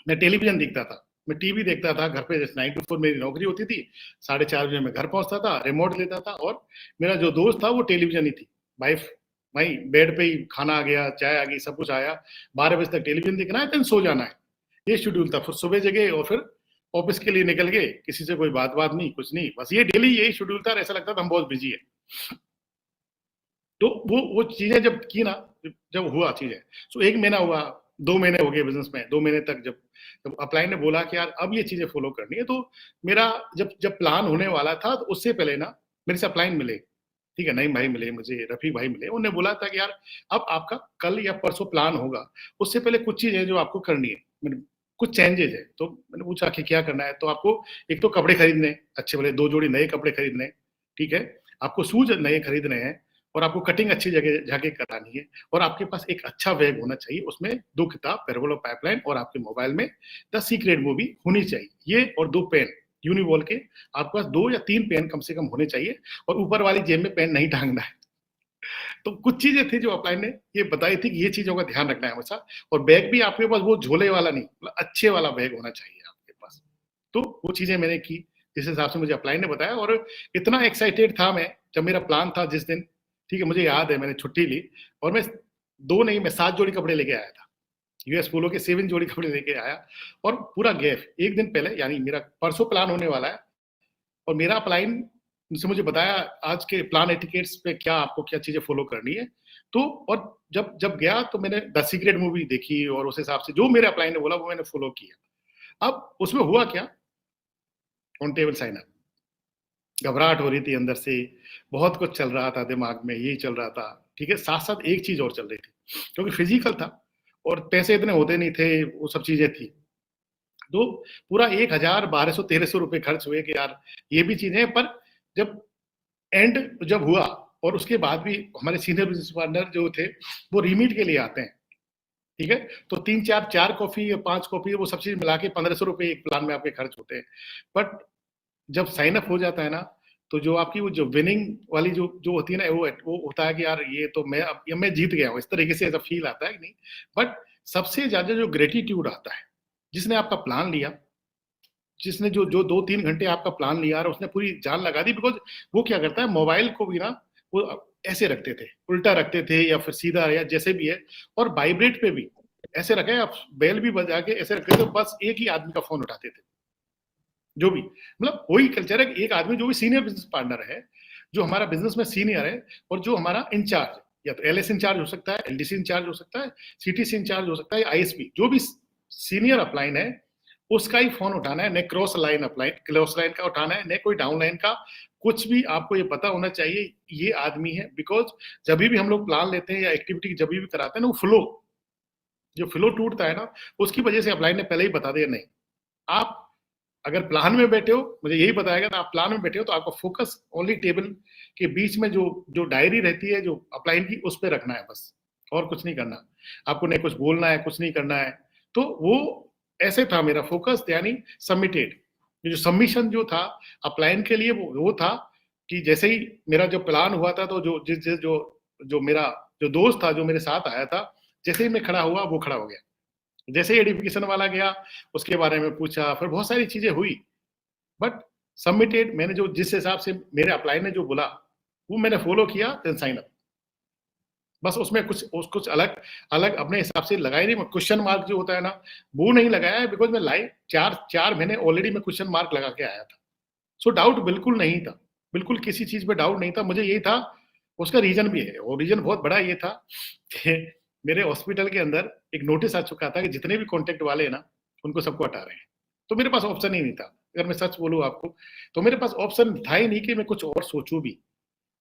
मैं टेलीविजन देखता था, मैं टीवी देखता था घर पे। जैसे 9 to 4 मेरी नौकरी होती थी, 4:30 बजे मैं घर पहुंचता था, रिमोट लेता था, और मेरा जो दोस्त था वो टेलीविजन ही थी। वाइफ भाई बेड पे ही खाना आ गया, चाय आ गई, सब कुछ आया, 12 बजे तक टेलीविजन देखना है, देन सो जाना है, ये शेड्यूल था। फिर सुबह जगह और फिर ऑफिस के लिए निकल गए, किसी से कोई बात नहीं, कुछ नहीं, बस ये डेली यही शेड्यूल था। ऐसा लगता था हम बहुत बिजी है। तो वो चीजें जब की ना, जब हुआ चीजें, तो 1 महीना हुआ, 2 महीने हो गए बिजनेस में, 2 महीने तक जब अपलाइन ने बोला कि यार अब ये चीजें फॉलो करनी है, तो मेरा जब जब प्लान होने वाला था, तो उससे पहले ना मेरे से अपलाइन मिले, ठीक है, नईम भाई मिले मुझे, रफीक भाई मिले। उन्होंने बोला था कि यार अब आपका कल या परसों प्लान होगा, उससे पहले कुछ चीजें जो आपको करनी है, कुछ चेंजेस है। तो मैंने पूछा कि क्या करना है, तो आपको एक तो कपड़े खरीदने अच्छे वाले, 2 जोड़ी नए कपड़े खरीदने, ठीक है, आपको शूज नए खरीदने हैं और आपको कटिंग अच्छी जगह जाके करानी है और आपके पास एक अच्छा बैग होना चाहिए, उसमें 2 किताब पैराबोला पाइपलाइन और आपके मोबाइल में द सीक्रेट मूवी होनी चाहिए, ये और 2 पेन यूनिवॉल के, आपके पास 2 या 3 पेन कम से कम होने चाहिए और ऊपर वाली जेब में पेन नहीं टांगना है। तो कुछ चीजें थी जो अपलाइन ने ये बताई थी कि ये चीजों का ध्यान रखना है हमेशा, और बैग भी आपके पास वो झोले वाला नहीं, मतलब अच्छे वाला बैग होना चाहिए आपके पास। तो वो चीजें मैंने की जिस हिसाब से मुझे अपलाइन ने बताया, और इतना एक्साइटेड था मैं जब मेरा प्लान था जिस दिन, ठीक है, मुझे याद है मैंने छुट्टी ली और मैं 2 नहीं, मैं 7 जोड़ी कपड़े लेके आया था, यूएस पोलो के 7 जोड़ी कपड़े लेके आया, और पूरा गैप एक दिन पहले, यानी मेरा परसों प्लान होने वाला है, और मेरा अपलाइन से मुझे बताया आज के प्लान एटिकेट्स पे क्या आपको क्या चीजें फॉलो करनी है। तो और जब जब गया तो मैंने द सीक्रेट मूवी देखी और उस हिसाब से जो मेरे अपलाइन ने बोला वो मैंने फॉलो किया। अब उसमें हुआ क्या, ऑन टेबल साइन अप, घबराहट हो रही थी अंदर से, बहुत कुछ चल रहा था दिमाग में, यही चल रहा था, ठीक है, साथ साथ एक चीज और चल रही थी क्योंकि फिजिकल था और पैसे इतने होते नहीं थे, वो सब चीजें थी। तो पूरा 1000 1200 1300 रुपए खर्च हुए कि यार ये भी चीजें, पर जब एंड जब हुआ और उसके बाद भी हमारे सीनियर बिजनेस पार्टनर जो थे वो रीमीट के लिए आते हैं, ठीक है, तो 3 4 कॉफी या 5 कॉफी वो सब चीज मिला के 1500 रुपए एक प्लान में आपके खर्च होते हैं। बट जब साइन अप हो जाता है ना, तो जो आपकी वो जो विनिंग वाली जो होती है ना, वो होता है कि यार ये तो मैं अब ये मैं जीत गया हूँ, इस तरीके से ऐसा फील आता है कि नहीं। बट सबसे ज्यादा जो ग्रेटिट्यूड आता है, जिसने आपका प्लान लिया, जिसने जो जो 2-3 घंटे आपका प्लान लिया और उसने पूरी जान लगा दी, बिकॉज वो क्या करता है, मोबाइल को भी ना वो ऐसे रखते थे, उल्टा रखते थे या फिर सीधा या जैसे भी है, और वाइब्रेट पे भी ऐसे रखे, आप बेल भी बजा के ऐसे रखते थे, बस एक ही आदमी का फोन उठाते थे, जो भी, मतलब वही कल्चर है कि एक आदमी जो भी सीनियर बिजनेस पार्टनर है, जो हमारा बिजनेस में सीनियर है और जो हमारा इंचार्ज, या तो एलएस इंचार्ज हो सकता है, एलडीसी इंचार्ज हो सकता है, सीटीसी इंचार्ज हो सकता है, आईएसपी, जो भी सीनियर अपलाइन है उसका ही फोन उठाना है, न cross line upline, cross line का उठाना है, न कोई डाउन लाइन का, कुछ भी आपको ये पता होना चाहिए ये आदमी है। बिकॉज जब भी हम लोग प्लान लेते हैं या एक्टिविटी जब भी कराते हैं ना, वो फ्लो, जो फ्लो टूटता है ना, उसकी वजह से अपलाइन ने पहले ही बता दिया, नहीं आप अगर प्लान में बैठे हो, मुझे यही बताया गया था, आप प्लान में बैठे हो तो आपका फोकस ओनली टेबल के बीच में जो जो डायरी रहती है जो अपलाइन की, उस पर रखना है बस, और कुछ नहीं करना, आपको नहीं कुछ बोलना है, कुछ नहीं करना है। तो वो ऐसे था मेरा फोकस, यानी सबमिटेड, जो सबमिशन जो था अपलाइन के लिए वो था कि जैसे ही मेरा जो प्लान हुआ था, तो जो जिस जो जो मेरा जो दोस्त था जो मेरे साथ आया था, जैसे ही मैं खड़ा हुआ वो खड़ा हो गया, जैसे ही एडिफिकेशन वाला गया उसके बारे में पूछा, फिर बहुत सारी चीजें हुई, बट सबमिटेड, मैंने जो जिस हिसाब से मेरे अप्लाई ने जो बोला वो मैंने फॉलो किया, देन साइन अप, बस उसमें कुछ अलग अलग अपने हिसाब से लगाए नहीं, क्वेश्चन मार्क जो होता है ना वो नहीं लगाया है, बिकॉज मैं लाइव 4 महीने ऑलरेडी मैं क्वेश्चन मार्क लगा के आया था। सो डाउट बिल्कुल नहीं था, बिल्कुल किसी चीज पे डाउट नहीं था, मुझे यही था, उसका रीजन भी है, और रीजन बहुत बड़ा ये था कि मेरे हॉस्पिटल के अंदर एक नोटिस आ चुका था कि जितने भी कॉन्टेक्ट वाले हैं ना उनको सबको हटा रहे हैं, तो मेरे पास ऑप्शन ही नहीं था, अगर मैं सच बोलूं आपको, तो मेरे पास ऑप्शन था ही नहीं कि मैं कुछ और सोचूं भी,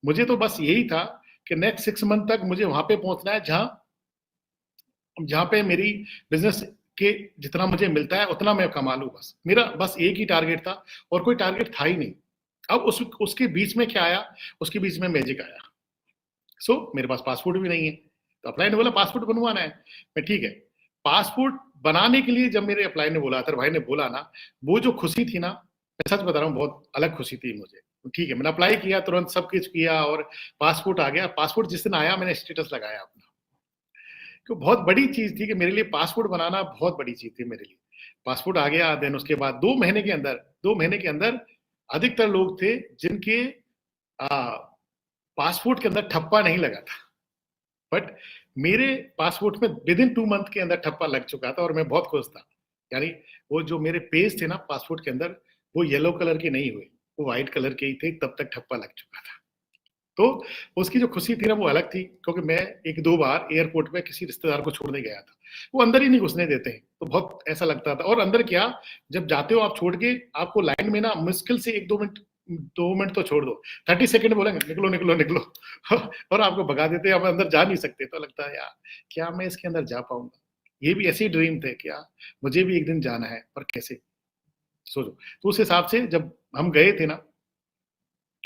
मुझे तो बस यही था कि नेक्स्ट 6 मंथ तक मुझे वहां पे पहुंचना है जहां जहां पे मेरी बिजनेस के जितना मुझे मिलता है उतना मैं कमा लूं, बस मेरा बस एक ही टारगेट था और कोई टारगेट था ही नहीं। अब उसके बीच में क्या आया, उसके बीच में मैजिक आया। मेरे पास पासपोर्ट भी नहीं है, तो अप्लाई ने बोला पासपोर्ट बनवाना है, मैं ठीक है, पासपोर्ट बनाने के लिए जब मेरे अप्लाई ने बोला, अतर भाई ने बोला ना, वो जो खुशी थी ना, मैं सच बता रहा हूँ बहुत अलग खुशी थी मुझे। ठीक है, मैंने अप्लाई किया, तुरंत सब कुछ किया और पासपोर्ट आ गया। पासपोर्ट जिस दिन आया मैंने स्टेटस लगाया अपना, तो बहुत बड़ी चीज थी कि मेरे लिए पासपोर्ट बनाना बहुत बड़ी चीज थी मेरे लिए। पासपोर्ट आ गया, देन उसके बाद 2 महीने के अंदर अधिकतर लोग थे जिनके पासपोर्ट के अंदर ठप्पा नहीं लगा था, बट मेरे पासपोर्ट में विद इन 2 मंथ के अंदर ठप्पा लग चुका था और मैं बहुत खुश था। यानी वो जो मेरे पेज थे ना पासपोर्ट के अंदर, वो येलो कलर के नहीं हुए, वो व्हाइट कलर के ही थे, तब तक ठप्पा लग चुका था। तो उसकी जो खुशी थी ना वो अलग थी, क्योंकि मैं 1-2 बार एयरपोर्ट पे किसी रिश्तेदार को छोड़ने गया था, वो अंदर ही नहीं घुसने देते हैं, तो बहुत ऐसा लगता था। और अंदर क्या, जब जाते हो आप छोड़ के, आपको लाइन में ना मुश्किल से 2 मिनट तो छोड़ दो, 30 सेकंड बोलेंगे निकलो निकलो निकलो और आपको भगा देते हैं, आप अंदर जा नहीं सकते। तो लगता है यार क्या मैं इसके अंदर जा पाऊंगा, ये भी ऐसे ही ड्रीम थे क्या मुझे भी एक दिन जाना है, पर कैसे, सोचो। तो उस हिसाब से जब हम गए थे ना,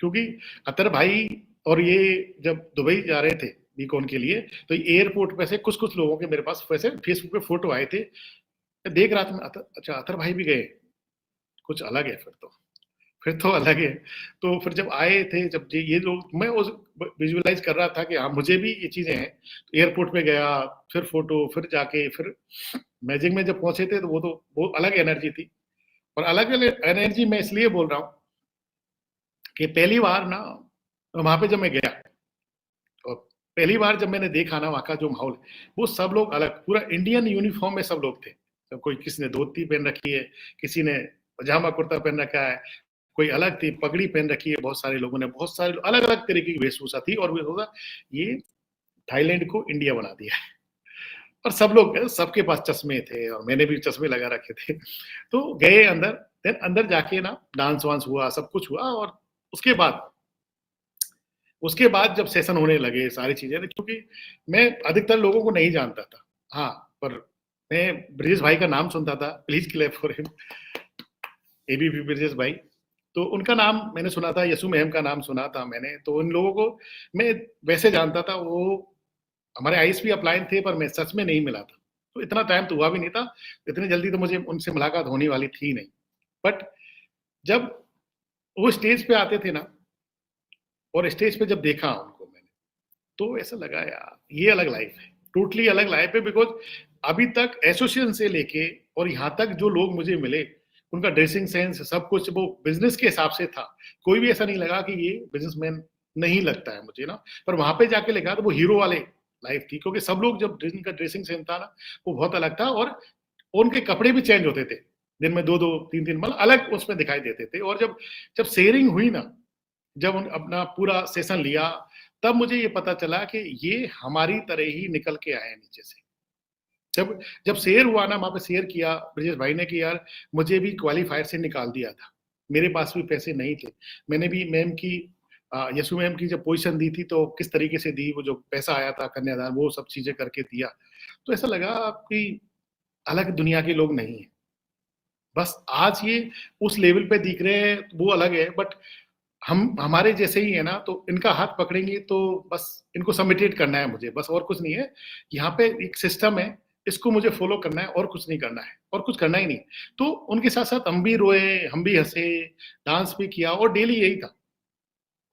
क्योंकि अतर भाई और ये जब दुबई जा रहे थे बीकॉन के लिए, तो एयरपोर्ट पे से कुछ लोगों के मेरे पास वैसे फेसबुक पे फोटो आए थे। मैं देख रहा था, अच्छा अतर भाई भी गए, कुछ अलग है फिर तो अलग है। तो फिर जब आए थे, जब ये लोग, मैं उस विजुअलाइज कर रहा था कि हाँ मुझे भी ये चीजें हैं। तो एयरपोर्ट पे गया, फिर फोटो, फिर जाके फिर मैजिक में जब पहुंचे थे, तो वो अलग एनर्जी थी। और अलग अलग एनर्जी मैं इसलिए बोल रहा हूँ कि पहली बार ना वहां पे जब मैं गया, और पहली बार जब मैंने देखा ना वहाँ का जो माहौल, वो सब लोग अलग, पूरा इंडियन यूनिफॉर्म में सब लोग थे। सब कोई, किसी ने धोती पहन रखी है, किसी ने पजामा कुर्ता पहन रखा है, कोई अलग थी, पगड़ी पहन रखी है, बहुत सारे लोगों ने, बहुत सारे अलग अलग तरीके की वेशभूषा थी। और ये थाईलैंड को इंडिया बना दिया है। और सब लोग, सबके पास चश्मे थे, और मैंने भी चश्मे लगा रखे थे। तो गए अंदर, देन अंदर जाके ना डांस वांस हुआ, सब कुछ हुआ। और उसके बाद जब सेशन होने लगे सारी चीजें, क्योंकि मैं अधिकतर लोगों को नहीं जानता था, हाँ, पर मैं ब्रिजेश भाई का नाम सुनता था, please clap for him, ABP Brijesh भाई। तो उनका नाम मैंने सुना था, यसु मैम का नाम सुना था मैंने, तो उन लोगों को मैं वैसे जानता था। वो हमारे आईएसपी अपलाइन थे, पर मैं सच में नहीं मिला था। तो इतना टाइम तो हुआ भी नहीं था, इतनी जल्दी तो मुझे उनसे मुलाकात होने वाली थी नहीं। बट जब वो स्टेज पे आते थे ना, और स्टेज पे जब देखा उनको मैंने, तो ऐसा लगा यार ये अलग लाइफ है, टोटली अलग लाइफ है। बिकॉज अभी तक एसोसिएशन से लेके और यहाँ तक जो लोग मुझे मिले, उनका ड्रेसिंग सेंस, सब कुछ वो बिजनेस के हिसाब से था। कोई भी ऐसा नहीं लगा कि ये बिजनेसमैन नहीं लगता है मुझे ना। पर वहां पे जाके लगा तो वो हीरो वाले लाइफ थी, क्योंकि सब लोग, जब जिनका ड्रेसिंग सेंस था ना, वो बहुत अलग था। और उनके कपड़े भी चेंज होते थे दिन में, 2-2 3-3, मतलब अलग उसमें दिखाई देते थे। और जब जब शेयरिंग हुई ना, जब अपना पूरा सेशन लिया, तब मुझे ये पता चला कि ये हमारी तरह ही निकल के आए नीचे से। जब जब शेयर हुआ ना, वहां पे शेयर किया ब्रजेश भाई ने कि यार मुझे भी क्वालिफायर से निकाल दिया था, मेरे पास भी पैसे नहीं थे। मैंने भी मैम की, यसु मैम की जब पोजीशन दी थी, तो किस तरीके से दी, वो जो पैसा आया था कन्यादान, वो सब चीजें करके दिया। तो ऐसा लगा कि अलग दुनिया के लोग नहीं है। बस आज ये उस लेवल पे दिख रहे हैं, वो अलग है। बट हम हमारे जैसे ही है ना, तो इनका हाथ पकड़ेंगे तो बस इनको सबमिटेट करना है मुझे, बस और कुछ नहीं है। यहाँ पे एक सिस्टम है, इसको मुझे फॉलो करना है, और कुछ नहीं करना है, और कुछ करना ही नहीं। तो उनके साथ साथ हम भी रोए, हम भी हंसे, डांस भी किया, और डेली यही था,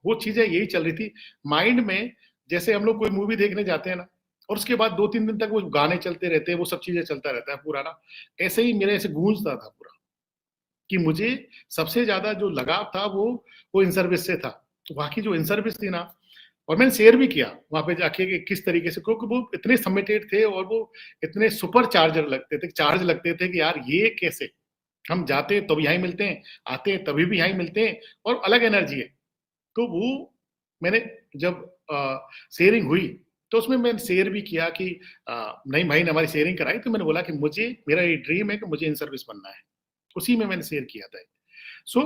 वो चीजें यही चल रही थी माइंड में। जैसे हम लोग कोई मूवी देखने जाते हैं ना, और उसके बाद 2-3 दिन तक वो गाने चलते रहते हैं, वो सब चीजें चलता रहता है पूरा ना, ऐसे ही मेरे ऐसे गूंजता था पूरा, कि मुझे सबसे ज्यादा जो लगाव था वो इन सर्विस से था। तो वहां की जो इन सर्विस थी ना, और मैंने शेयर भी किया वहां पे जाके कि किस तरीके से, क्योंकि वो इतने सबमिटेड थे, और वो इतने सुपर चार्जर लगते थे, चार्ज लगते थे कि यार ये कैसे, हम जाते हैं तब यहीं मिलते हैं, आते हैं तभी भी यहीं मिलते हैं, और अलग एनर्जी है। तो वो मैंने जब शेयरिंग हुई, तो उसमें मैंने शेयर भी किया कि नहीं भाई ने हमारी शेयरिंग कराई, तो मैंने बोला कि मुझे, मेरा ये ड्रीम है कि मुझे इन सर्विस बनना है। उसी में मैंने शेयर किया था। सो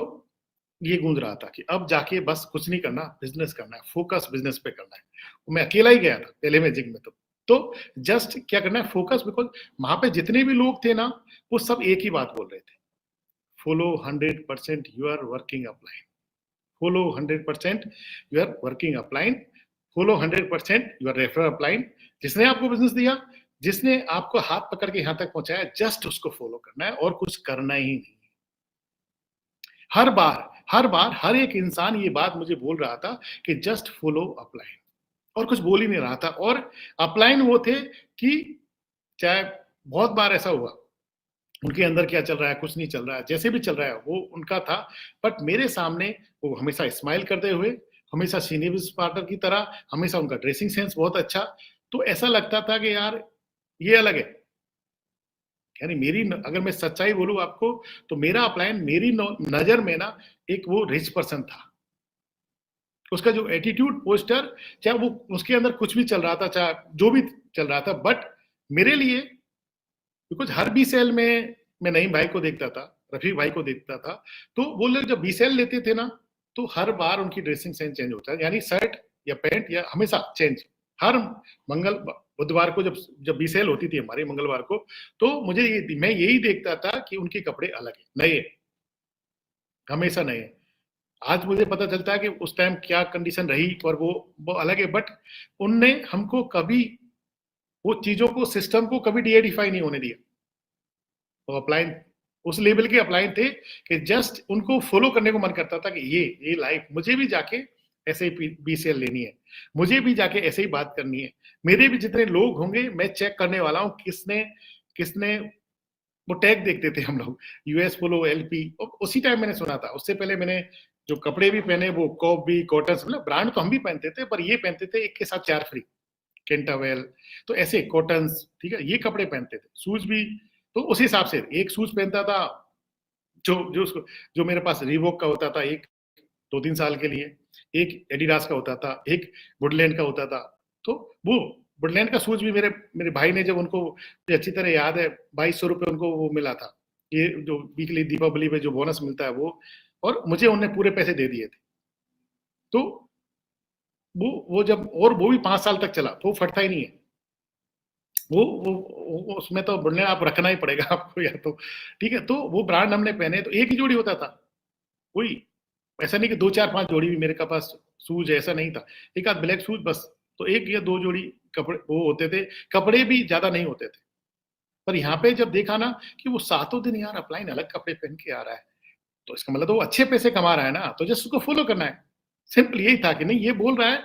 ये गूंज रहा था कि अब जाके बस कुछ नहीं करना, बिजनेस करना है, फोकस बिजनेस पे करना है। मैं अकेला ही गया था पहले मैजिक में, तो जस्ट क्या करना है, फोकस। बिकॉज वहां पे जितने भी लोग थे ना, वो सब एक ही बात बोल रहे थे, follow 100% your working upline, follow 100% your working upline, follow 100% your referral upline. जिसने आपको बिजनेस दिया, जिसने आपको हाथ पकड़ के यहां तक पहुंचाया, जस्ट उसको फॉलो करना है, और कुछ करना ही नहीं। हर बार हर एक इंसान ये बात मुझे बोल रहा था कि जस्ट फॉलो अपलाइन, और कुछ बोल ही नहीं रहा था। और अपलाइन वो थे कि चाहे बहुत बार ऐसा हुआ, उनके अंदर क्या चल रहा है, कुछ नहीं चल रहा है, जैसे भी चल रहा है वो उनका था। बट मेरे सामने वो हमेशा स्माइल करते हुए, हमेशा सीनियर पार्टनर की तरह, हमेशा उनका ड्रेसिंग सेंस बहुत अच्छा। तो ऐसा लगता था कि यार ये अलग है। यानी मेरी, अगर मैं सच्चाई बोलूं आपको, तो मेरा अपलाइन मेरी नजर में ना एक वो रिच पर्सन था। उसका जो एटीट्यूड, पोस्टर, चाहे वो उसके अंदर कुछ भी चल रहा था, चाहे जो भी चल रहा था, बट मेरे लिए, बिकॉज हर बी सेल में मैं नईम भाई को देखता था, रफीक भाई को देखता था, तो वो लोग जब बी सेल लेते थे ना, तो हर बार उनकी ड्रेसिंग सेंस चेंज होता है, यानी शर्ट या पैंट या हमेशा चेंज। हर बुधवार को जब जब बी सेल होती थी हमारी मंगलवार को, तो मैं यही देखता था कि उनके कपड़े अलग है, नए, हमेशा नए। आज मुझे पता चलता है कि उस टाइम क्या कंडीशन रही और वो अलग है, बट उनने हमको कभी वो चीजों को, सिस्टम को कभी डीआईडिफाई नहीं होने दिया। तो अप्लाइन उस लेवल के अप्लाइन थे कि जस्ट उनको फॉलो करने को मन करता था कि ये लाइफ मुझे भी जाके ऐसे ही बीसीएल लेनी है, मुझे भी जाके ऐसे ही बात करनी है, मेरे भी जितने लोग होंगे मैं चेक करने वाला हूँ किसने किसने वो टैग देखते थे हम लोग, यूएस पोलो, एलपी। उसी टाइम मैंने सुना था। उससे पहले मैंने जो कपड़े भी पहने वो कॉप भी, कॉटन, मतलब ब्रांड तो हम भी पहनते थे, पर ये पहनते थे एक के साथ 4 फ्री, केंटावेल, तो ऐसे कॉटन, ठीक है, ये कपड़े पहनते थे। शूज भी तो उस हिसाब से एक शूज पहनता था जो जो उसको जो मेरे पास रीबॉक का होता था, एक 2-3 साल के लिए, एक एडिडास का होता था, एक वुडलैंड का होता था। तो वो वुडलैंड का शूज भी मेरे मेरे भाई ने, जब उनको अच्छी तरह याद है, 2200 रुपये उनको वो मिला था, ये जो वीकली दीपावली में जो बोनस मिलता है वो, और मुझे उनने पूरे पैसे दे दिए थे। तो वो जब, और वो भी 5 साल तक चला, तो वो फटता ही नहीं है। वो उसमें तो बुढ़ने आप रखना ही पड़ेगा आपको, या तो ठीक है। तो वो ब्रांड हमने पहने, तो एक ही जोड़ी होता था कोई, ऐसा नहीं कि 2-4-5 जोड़ी भी मेरे पास शूज, ऐसा नहीं था। एक आध ब्लैक शूज बस, तो एक या दो जोड़ी कपड़े वो होते थे। कपड़े भी ज्यादा नहीं होते थे। पर यहाँ पे जब देखा ना कि वो सातों दिन यार अपलाइन अलग कपड़े पहन के आ रहा है, तो इसका मतलब तो वो अच्छे पैसे कमा रहा है ना, तो जस्ट उसको फॉलो करना है। सिंपल यही था कि नहीं, ये बोल रहा है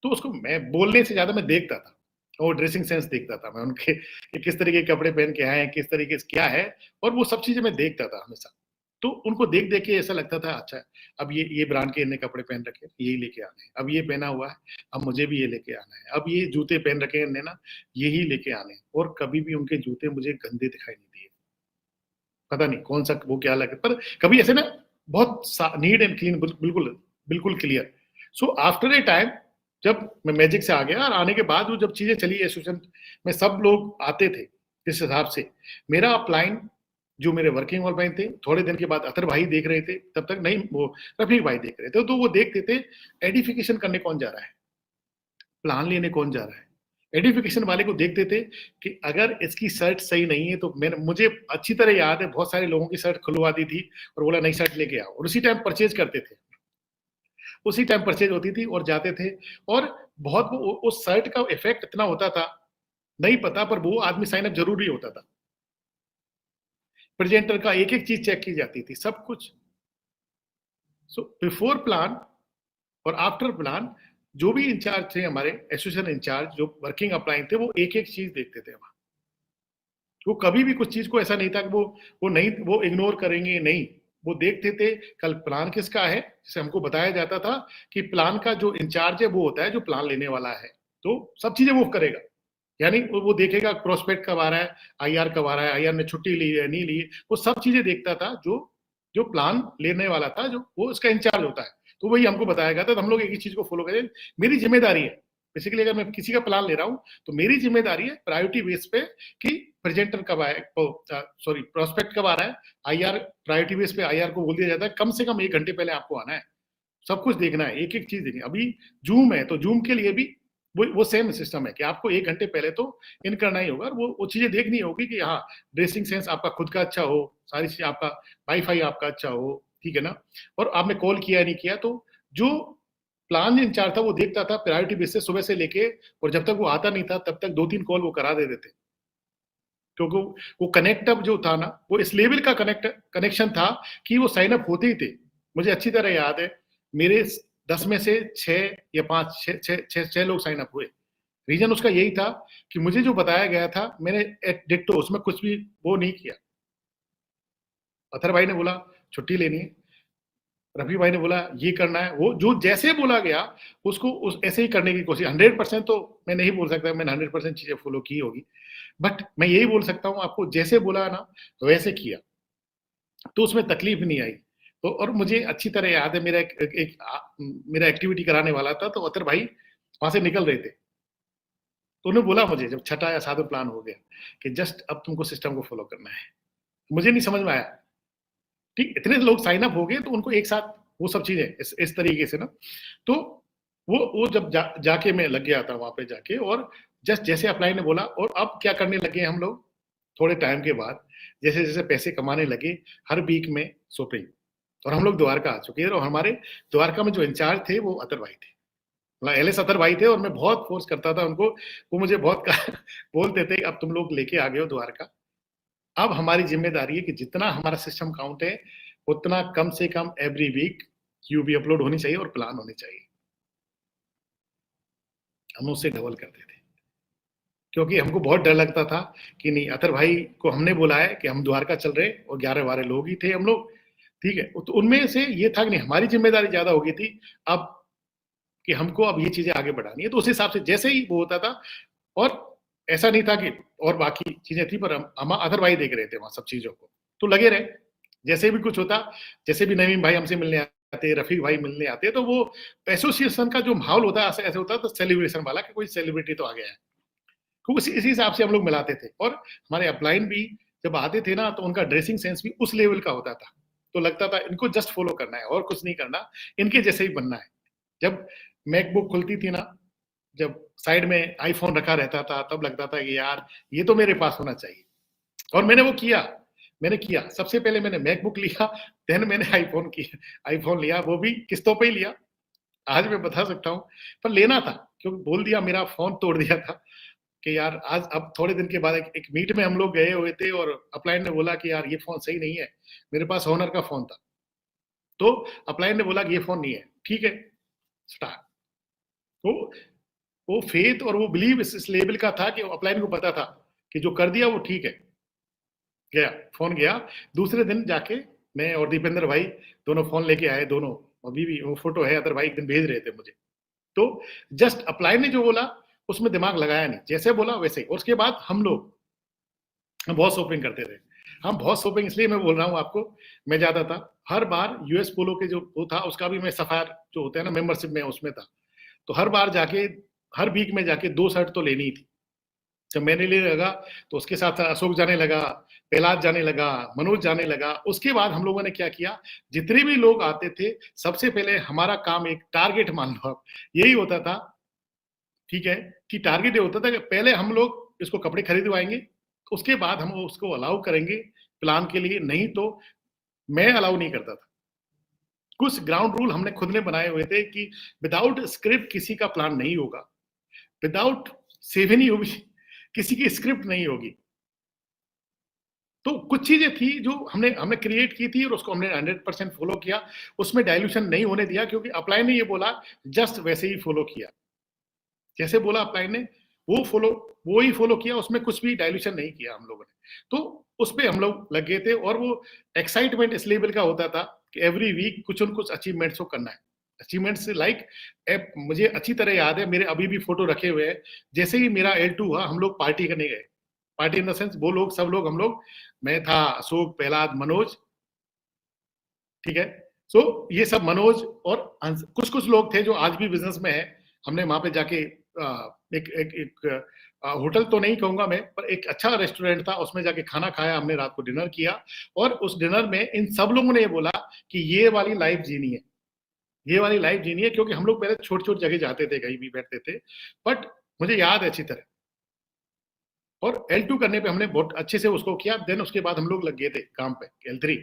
तो उसको, मैं बोलने से ज्यादा मैं देखता था, और ड्रेसिंग सेंस देखता था मैं उनके कि किस तरीके के कपड़े पहन के आए हैं, किस तरीके से क्या है, और वो सब चीजें मैं देखता था हमेशा। तो उनको देख देख के ऐसा लगता था, अच्छा अब ये ब्रांड के इतने कपड़े पहन रखे, यही लेके आने हैं, अब ये पहना हुआ है, अब मुझे भी ये लेके आना है, अब ये जूते पहन रखे हैं इनने ना, यही लेके आने हैं। और कभी भी उनके जूते मुझे गंदे दिखाई नहीं दिए। पता नहीं कौन सा वो क्या लगे, पर कभी ऐसे ना, बहुत नीट एंड क्लीन, बिल्कुल बिल्कुल clear. So after a time, जब मैं मैजिक से आ गया, और आने के बाद वो जब चीजें चली एसोसिएशन में, सब लोग आते थे इस हिसाब से। मेरा अपलाइन जो मेरे वर्किंग ऑनलाइन थे, थोड़े दिन के बाद अतर भाई देख रहे थे, तब तक नहीं, वो रफीक भाई देख रहे थे, तो वो देखते थे एडिफिकेशन करने कौन जा रहा है, प्लान लेने कौन जा रहा है। एडिफिकेशन वाले को देखते थे कि अगर इसकी शर्ट सही नहीं है, तो मुझे अच्छी तरह याद है, बहुत सारे लोगों की शर्ट खुलवा दी थी और बोला नई शर्ट लेके आओ, और उसी टाइम परचेज करते थे, उसी टाइम परचेज होती थी और जाते थे। और बहुत उस शर्ट का इफेक्ट इतना होता था, नहीं पता, पर वो आदमी साइन अप जरूरी होता था। प्रेजेंटर का एक एक चीज चेक की जाती थी, सब कुछ। सो बिफोर प्लान और आफ्टर प्लान, जो भी इंचार्ज थे हमारे एसोसिएशन इंचार्ज, जो वर्किंग अप्लाइन थे, वो एक एक चीज देखते थे वहां। वो कभी भी कुछ चीज को ऐसा नहीं था कि वो नहीं, वो इग्नोर करेंगे, नहीं, वो देखते थे कल प्लान किसका है। जैसे हमको बताया जाता था कि प्लान का जो इंचार्ज है वो होता है जो प्लान लेने वाला है, तो सब चीजें वो करेगा। यानी वो देखेगा प्रोस्पेक्ट कब आ रहा है, आईआर कब आ रहा है, आईआर ने छुट्टी ली है नहीं ली है, वो सब चीजें देखता था। जो जो प्लान लेने वाला था, जो वो उसका इंचार्ज होता है, तो वही हमको बताया गया था। तो हम लोग एक ही चीज को फॉलो करें। मेरी जिम्मेदारी है बेसिकली, अगर मैं किसी का प्लान ले रहा हूँ, तो मेरी जिम्मेदारी है प्रायोरिटी बेस पे कि प्रेजेंटर कब आए, सॉरी प्रोस्पेक्ट कब आ रहा है, आईआर प्रायोरिटी बेस पे आईआर को बोल दिया जाता है कम से कम 1 घंटे पहले आपको आना है, सब कुछ देखना है, एक एक चीज देखनी है। अभी जूम है, तो जूम के लिए भी वो सेम सिस्टम है कि आपको 1 घंटे पहले तो इन करना ही होगा, और वो चीजें देखनी होगी कि हाँ, ड्रेसिंग सेंस आपका खुद का अच्छा हो, सारी चीजें आपका, वाईफाई आपका अच्छा हो, ठीक है ना, और आपने कॉल किया नहीं किया। तो जो प्लान इंचार्ज था वो देखता था प्रायोरिटी बेस से, सुबह से लेके, और जब तक वो आता नहीं था तब तक 2-3 कॉल वो करा देते थे। क्योंकि वो कनेक्ट अप जो था ना, वो इस लेवल का कनेक्शन था कि वो साइन अप होते ही थे। मुझे अच्छी तरह याद है, मेरे 10 में से 6 या 5, 6 लोग साइन अप हुए। रीजन उसका यही था कि मुझे जो बताया गया था, मैंने डिट्टो उसमें कुछ भी वो नहीं किया। अथर भाई ने बोला छुट्टी लेनी है, रफी भाई ने बोला ये करना है, वो जो जैसे बोला गया उसको ऐसे ही करने की कोशिश। 100% तो मैं नहीं बोल सकता मैंने 100% चीजें फॉलो की होगी, बट मैं यही बोल सकता हूँ आपको, जैसे बोला ना वैसे किया, तो उसमें तकलीफ नहीं आई। तो और मुझे अच्छी तरह याद है, मेरा एक्टिविटी कराने वाला था, तो अतर भाई वहां से निकल रहे थे, तो उन्होंने बोला मुझे, जब छठा या सातवां प्लान हो गया, कि जस्ट अब तुमको सिस्टम को फॉलो करना है। मुझे नहीं समझ में आया, ठीक, इतने लोग साइन अप हो गए, तो उनको एक साथ वो सब चीजें इस तरीके से ना, तो वो जब जाके मैं लग गया था वहां पे जाके, और जस्ट जैसे अप्लाई ने बोला, और अब क्या करने लगे हम लोग थोड़े टाइम के बाद, जैसे जैसे पैसे कमाने लगे, हर वीक में शॉपिंग, और हम लोग द्वारका आ चुके थे, और हमारे द्वारका में जो इंचार्ज थे वो अतर भाई थे, मतलब एल एस अतर भाई थे, और मैं बहुत फोर्स करता था उनको। वो मुझे बहुत बोलते थे अब तुम लोग लेके आ गए हो द्वारका, अब हमारी जिम्मेदारी है कि जितना हमारा सिस्टम काउंट है उतना कम से कम एवरी वीक क्यूबी अपलोड होनी चाहिए और प्लान होनी चाहिए। हम उससे डबल करते थे, क्योंकि हमको बहुत डर लगता था कि नहीं, अतर भाई को हमने बुलाया कि हम द्वारका चल रहे, और 11-12 लोग ही थे हम लोग, ठीक है। तो उनमें से ये था कि नहीं, हमारी जिम्मेदारी ज्यादा हो गई थी अब, कि हमको अब ये चीजें आगे बढ़ानी है। तो उस हिसाब से जैसे ही वो होता था, और ऐसा नहीं था कि और बाकी चीजें थी, पर हम अदर भाई देख रहे थे वहां सब चीजों को, तो लगे रहे। जैसे भी कुछ होता, जैसे भी नवीन भाई हमसे मिलने आते, रफीक भाई मिलने आते, तो वो एसोसिएशन का जो माहौल होता है ऐसे होता तो सेलिब्रेशन वाला, कि कोई सेलिब्रिटी तो आ गया है, तो इसी हिसाब से हम लोग मिलाते थे। और हमारे अपलाइन भी जब आते थे ना, तो उनका ड्रेसिंग सेंस भी उस लेवल का होता था, तो लगता था इनको जस्ट फॉलो करना है और कुछ नहीं करना, इनके जैसे ही बनना है। जब मैकबुक खुलती थी ना, जब साइड में आईफोन रखा रहता था, तब लगता था कि यार ये तो मेरे पास होना चाहिए। और मैंने वो किया, मैंने किया। सबसे पहले मैंने मैकबुक लिया, देन मैंने आईफोन लिया, वो भी किस्तों पे ही लिया। आज मैं बता सकता हूँ, पर लेना था, क्योंकि बोल दिया, मेरा फोन तोड़ दिया था कि यार आज, अब थोड़े दिन के बाद एक मीट में हम लोग गए हुए थे, और अपलाइन ने बोला कि यार ये फोन सही नहीं है। मेरे पास ऑनर का फोन था, तो अपलाइन ने बोला कि ये फोन नहीं है, ठीक है, स्टार्ट। तो वो फेथ और वो बिलीव इस लेवल का था कि अपलाइन को पता था कि जो कर दिया वो ठीक है। गया, फोन गया। दूसरे दिन जाके मैं और दीपेंद्र भाई दोनों फोन लेके आए, दोनों। अभी भी वो फोटो है, अदर भाई एक दिन भेज रहे थे मुझे। तो जस्ट अपलाइन ने जो बोला उसमें दिमाग लगाया नहीं, जैसे बोला वैसे ही। और उसके बाद हम लोग बहुत शॉपिंग करते थे। हम बहुत शॉपिंग, इसलिए मैं बोल रहा हूँ आपको, मैं जाता था हर बार। यूएस पोलो के जो वो था, उसका भी मैं सफायर जो होता है ना मेंबरशिप में, उसमें था। तो हर बार जाके, हर वीक में जाके 2 शर्ट तो लेनी ही थी। जब मैंने लेने लगा, तो उसके साथ अशोक जाने लगा, प्रहलाद जाने लगा, मनोज जाने लगा। उसके बाद हम लोगों ने क्या किया, जितने भी लोग आते थे, सबसे पहले हमारा काम, एक टारगेट मान लो आप, यही होता था, ठीक है, कि टारगेट ये होता था कि पहले हम लोग इसको कपड़े खरीदवाएंगे, उसके बाद हम उसको अलाउ करेंगे प्लान के लिए। नहीं तो मैं अलाउ नहीं करता था। कुछ ग्राउंड रूल हमने खुद ने बनाए हुए थे कि विदाउट स्क्रिप्ट किसी का प्लान नहीं होगा, विदाउट सेवन ही होगी, किसी की स्क्रिप्ट नहीं होगी। तो कुछ चीजें थी जो हमने हमने क्रिएट की थी, और उसको हमने 100% फॉलो किया। उसमें डायल्यूशन नहीं होने दिया, क्योंकि अपलाइन ने ये बोला, जस्ट वैसे ही फॉलो किया, जैसे बोला अपलाइन ने वो ही फॉलो किया। उसमें कुछ भी डायल्यूशन नहीं किया हम लोगों ने। तो उस पर हम लोग लगे थे, और वो एक्साइटमेंट इस लेवल का होता था कि एवरी वीक कुछ न कुछ अचीवमेंट्स को करना है। अचीवमेंट्स लाइक, मुझे अच्छी तरह याद है, मेरे अभी भी फोटो रखे हुए हैं। जैसे ही मेरा L2 हुआ, हम लोग पार्टी करने गए। पार्टी इन द सेंस, वो लोग सब लोग, हम लोग, मैं था, अशोक, प्रहलाद, मनोज, ठीक है। सो ये सब मनोज और कुछ कुछ लोग थे जो आज भी बिजनेस में है। हमने वहां पे जाके एक होटल तो नहीं कहूंगा मैं, पर एक अच्छा रेस्टोरेंट था, उसमें जाके खाना खाया हमने, रात को डिनर किया। और उस डिनर में इन सब लोगों ने ये बोला कि ये वाली लाइफ जीनी है, ये वाली लाइफ जीनी है। क्योंकि हम लोग पहले छोटी छोटी जगह जाते थे, कहीं भी बैठते थे, बट मुझे याद है अच्छी तरह। और L2 करने पे हमने बहुत अच्छे से उसको किया। देन उसके बाद हम लोग लग गए थे काम पे, L3,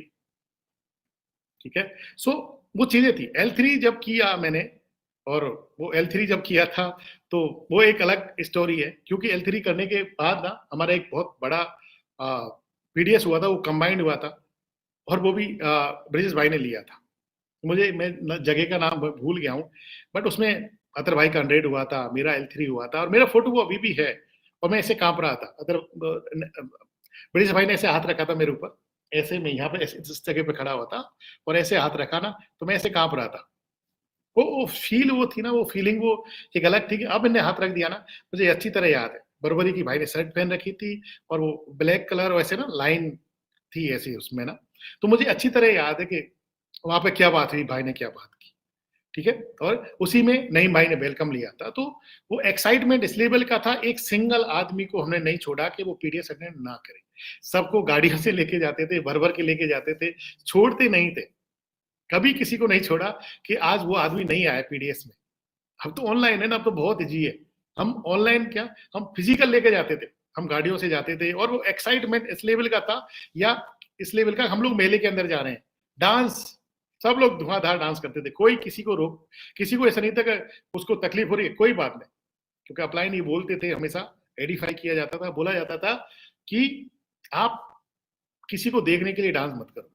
ठीक है। सो वो चीजें थी। L3 जब किया मैंने, और वो L3 जब किया था, तो वो एक अलग स्टोरी है। क्योंकि L3 करने के बाद ना, हमारा एक बहुत बड़ा पीडीएस हुआ था, वो कंबाइंड हुआ था, और वो भी ब्रिजेश भाई ने लिया था। मैं जगह का नाम भूल गया हूँ, बट उसमें अतर भाई का 100 हुआ था, मेरा L3 हुआ था, और मेरा फोटो वो अभी भी है। और मैं ऐसे कांप रहा था, अतर ब्रिजेश भाई ने ऐसे हाथ रखा था मेरे ऊपर, ऐसे मैं यहाँ पे इस जगह पे खड़ा हुआ था, और ऐसे हाथ रखा ना, तो मैं ऐसे कांप रहा था। वो फील, वो थी ना, वो फीलिंग, वो एक अलग थी। कि अब मैंने हाथ रख दिया ना, मुझे अच्छी तरह याद है। बर्बरी की भाई ने शर्ट पहन रखी थी, और वो ब्लैक कलर वैसे ना लाइन थी ऐसी उसमें ना, तो मुझे अच्छी तरह याद है कि वहां पे क्या बात हुई, भाई ने क्या बात की, ठीक है। और उसी में नईम भाई ने वेलकम लिया था। तो वो एक्साइटमेंट इस लेवल का था, एक सिंगल आदमी को हमने नहीं छोड़ा कि वो पीडीएस अटेंड ना करे। सबको गाड़ियों से लेके जाते थे, भर भर के लेके जाते थे, छोड़ते नहीं थे। कभी किसी को नहीं छोड़ा कि आज वो आदमी नहीं आया पीडीएस में। अब तो ऑनलाइन है ना, अब तो बहुत इजी है। हम ऑनलाइन क्या, हम फिजिकल लेके जाते थे, हम गाड़ियों से जाते थे। और वो एक्साइटमेंट इस लेवल का था, या इस लेवल का, हम लोग मेले के अंदर जा रहे हैं, डांस सब लोग धुआंधार डांस करते थे, कोई किसी को ऐसा नहीं था कि उसको तकलीफ हो रही है, कोई बात नहीं, क्योंकि अपलाइन ये बोलते थे, हमेशा एडिफाई किया जाता था, बोला जाता था कि आप किसी को देखने के लिए डांस मत करो,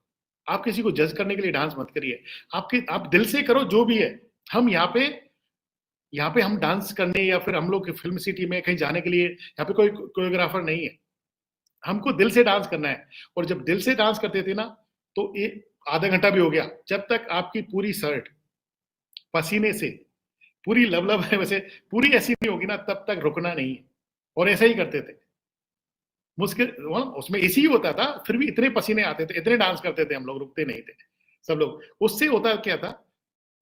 आप किसी को जज करने के लिए डांस मत करिए, आप दिल से करो जो भी है। हम यहाँ पे हम डांस करने या फिर हम लोग फिल्म सिटी में कहीं जाने के लिए यहाँ पे कोई कोरियोग्राफर नहीं है, हमको दिल से डांस करना है। और जब दिल से डांस करते थे ना, तो आधा घंटा भी हो गया, जब तक आपकी पूरी शर्ट पसीने से पूरी लवलव है वैसे पूरी ऐसी नहीं होगी ना, तब तक रुकना नहीं है। और ऐसा ही करते थे, मुश्किल उसमें एसी ही होता था, फिर भी इतने पसीने आते थे, इतने डांस करते थे हम लोग, रुकते नहीं थे सब लोग। उससे होता क्या था,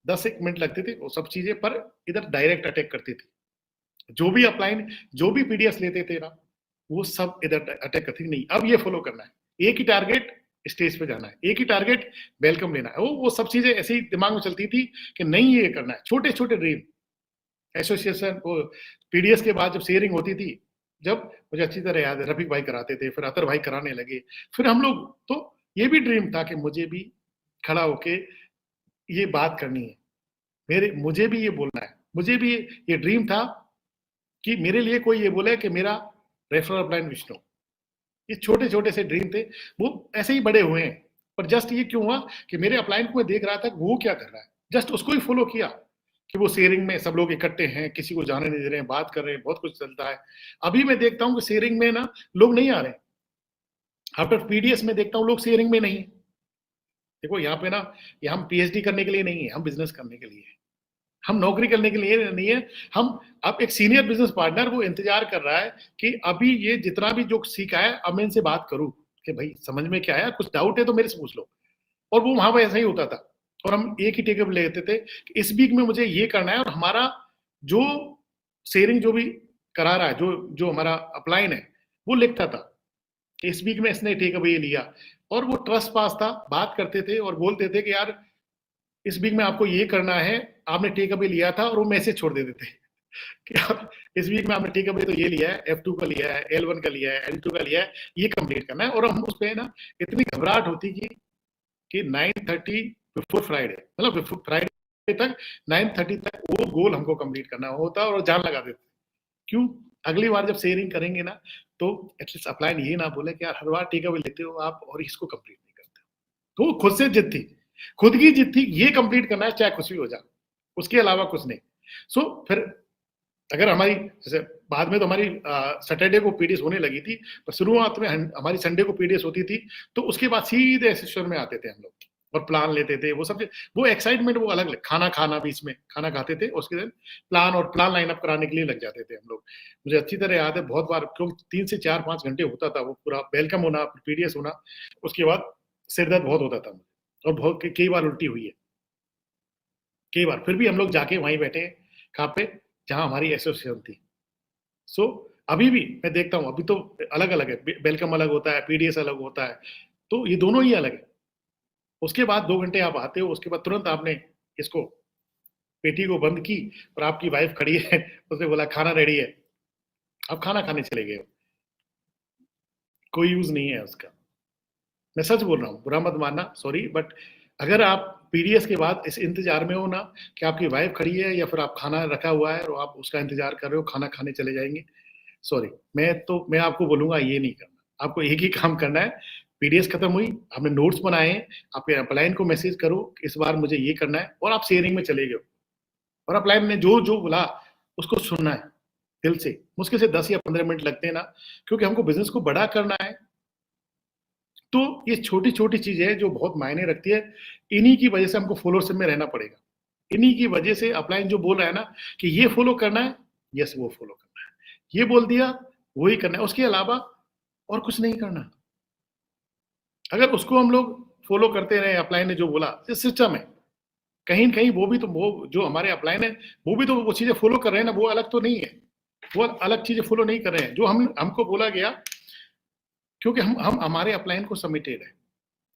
10 मिनट लगते थे वो सब चीजें, पर इधर डायरेक्ट अटैक करती थी। जो भी अपलाइन, जो भी पीडीएस लेते थे ना, वो सब इधर अटैक करती थी। नहीं, अब ये फॉलो करना है, एक ही टारगेट, स्टेज पे जाना है, एक ही टारगेट, वेलकम लेना है। वो सब चीजें ऐसे ही दिमाग में चलती थी कि नहीं ये करना है। छोटे छोटे ड्रीम, एसोसिएशन पीडीएस के बाद जब शेयरिंग होती थी, जब मुझे अच्छी तरह याद है, रफीक भाई कराते थे, फिर अतर भाई कराने लगे, फिर हम लोग, तो ये भी ड्रीम था कि मुझे भी खड़ा होके ये बात करनी है, मुझे भी ये बोलना है, मुझे भी ये ड्रीम था कि मेरे लिए कोई ये बोले कि मेरा रेफरल अपलाइन विष्णु। ये छोटे छोटे से ड्रीम थे, वो ऐसे ही बड़े हुए हैं। पर जस्ट ये क्यों हुआ कि मेरे अपलाइन को मैं देख रहा था वो क्या कर रहा है, जस्ट उसको ही फॉलो किया कि वो शेयरिंग में सब लोग इकट्ठे हैं, किसी को जाने नहीं दे रहे हैं, बात कर रहे हैं, बहुत कुछ चलता है। अभी मैं देखता हूँ कि शेयरिंग में ना लोग नहीं आ रहे, आफ्टर पीडीएस में देखता हूँ लोग शेयरिंग में नहीं है। देखो यहाँ पे ना, ये हम पीएचडी करने के लिए नहीं है, हम बिजनेस करने के लिए है, हम नौकरी करने के लिए नहीं है। हम अब एक सीनियर बिजनेस पार्टनर वो इंतजार कर रहा है कि अभी ये जितना भी जो सीखा है अब मैं इनसे बात करूं कि भाई समझ में क्या आया, कुछ डाउट है तो मेरे से पूछ लो। और वो वहां पर ऐसा ही होता था, और हम एक ही टेकअप लेते थे कि इस वीक में मुझे ये करना है, और हमारा जो शेयरिंग जो भी करा रहा है, जो हमारा अपलाइन है, वो लिखता था कि इस वीक में इसने टेकअप ये लिया, और वो ट्रस्ट पास था। बात करते थे और बोलते थे कि यार इस वीक में आपको ये करना है, आपने टेक अवे लिया था, और वो मैसेज छोड़ देते थे कि आप इस वीक में आपने टेक अवे तो ये लिया है, F2 का लिया है, L1 का लिया है, L2 का लिया है, ये कंप्लीट करना है। और हम उस पे ना इतनी घबराहट होती कि 9:30 बिफोर फ्राइडे, मतलब फ्राइडे तक 9:30 तक वो गोल हमको कंप्लीट करना होता, और जान लगा देते। क्यों? अगली बार जब शेयरिंग करेंगे ना, तो एटलीस्ट अपलाइन ये ना बोले कि यार हर बार टेक अवे लेते हो आप और इसको कंप्लीट नहीं करते। तो खुद से जिद थी, खुद की जिद थी, ये कंप्लीट करना है चाहे कुछ भी हो जाए, उसके अलावा कुछ नहीं। सो फिर अगर हमारी जैसे बाद में तो हमारी सैटरडे को पीडीएस होने लगी थी, पर शुरुआत में हमारी संडे को पीडीएस होती थी, तो उसके बाद सीधे सेशन में आते थे हम लोग और प्लान लेते थे। वो सब वो एक्साइटमेंट वो अलग, खाना बीच में खाना खाते थे, उसके दिन प्लान लाइनअप कराने के लिए लग जाते थे हम लोग। मुझे अच्छी तरह याद है, बहुत बार क्योंकि 3 से 4-5 घंटे होता था वो पूरा वेलकम होना, पीडीएस होना, उसके बाद सिरदर्द बहुत होता था मुझे, और बहुत कई बार उल्टी हुई है, कई बार। फिर भी हम लोग जाके वहीं बैठे कहाँ पे, जहां हमारी एसोसिएशन थी। सो अभी भी मैं देखता हूँ, अभी तो अलग अलग है, वेलकम अलग होता है, पीडीएस अलग होता है, तो ये दोनों ही अलग है। उसके बाद 2 घंटे आप आते हो, उसके बाद तुरंत आपने इसको पेटी को बंद की और आपकी वाइफ खड़ी है, उसने बोला खाना रेडी है, आप खाना खाने चले गए हो, कोई यूज नहीं है उसका। मैं सच बोल रहा हूँ, बुरा मत मानना, सॉरी, बट अगर आप पीडीएस के बाद इस इंतजार में हो ना कि आपकी वाइफ खड़ी है या फिर आप खाना रखा हुआ है और आप उसका इंतजार कर रहे हो, खाना खाने चले जाएंगे, सॉरी, मैं आपको बोलूंगा ये नहीं करना। आपको एक ही काम करना है, पीडीएस खत्म हुई, आपने नोट्स बनाए हैं, आपके अपलाइन को मैसेज करो इस बार मुझे ये करना है, और आप शेयरिंग में चले गए, और अपलाइन ने जो जो बोला उसको सुनना है दिल से। मुश्किल से 10 या 15 मिनट लगते हैं ना, क्योंकि हमको बिजनेस को बड़ा करना है। तो ये छोटी छोटी चीजें हैं जो बहुत मायने रखती है। इन्हीं की वजह से हमको फॉलोअरशिप में रहना पड़ेगा, इन्हीं की वजह से अपलाइन जो बोल रहा है ना कि ये फॉलो करना है, यस वो फॉलो करना है, ये बोल दिया वही करना है, उसके अलावा और कुछ नहीं करना। अगर उसको हम लोग फॉलो करते रहे, अपलाइन ने जो बोला, ये सिस्टम है, कहीं कहीं वो भी तो, वो जो हमारे अपलाइन है वो भी तो वो चीजें फॉलो कर रहे हैं ना, वो अलग तो नहीं है, वो अलग चीजें फॉलो नहीं कर रहे हैं जो हमको बोला गया। क्योंकि हम हमारे अपलाइन को सबमिटेड है।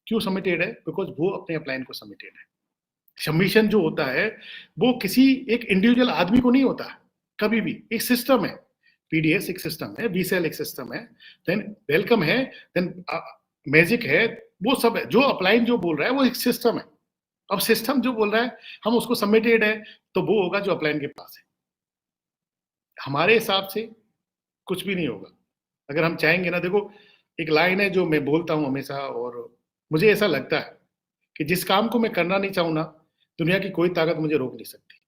क्यों सबमिटेड है? बिकॉज वो अपने अपलाइन को सबमिटेड है। सबमिशन जो होता है वो किसी एक इंडिविजुअल आदमी को नहीं होता कभी भी, एक सिस्टम है, पीडीएस एक सिस्टम है, बीसेल एक सिस्टम है, देन वेलकम है, देन मैजिक है, वो सब है। जो अपलाइन जो बोल रहा है वो एक सिस्टम है, अब सिस्टम जो बोल रहा है हम उसको सबमिटेड है, तो वो होगा जो अपलाइन के पास है। हमारे हिसाब से कुछ भी नहीं होगा। अगर हम चाहेंगे ना, देखो एक लाइन है जो मैं बोलता हूँ हमेशा, और मुझे ऐसा लगता है कि जिस काम को मैं करना नहीं चाहूँ ना, दुनिया की कोई ताकत मुझे रोक नहीं सकती,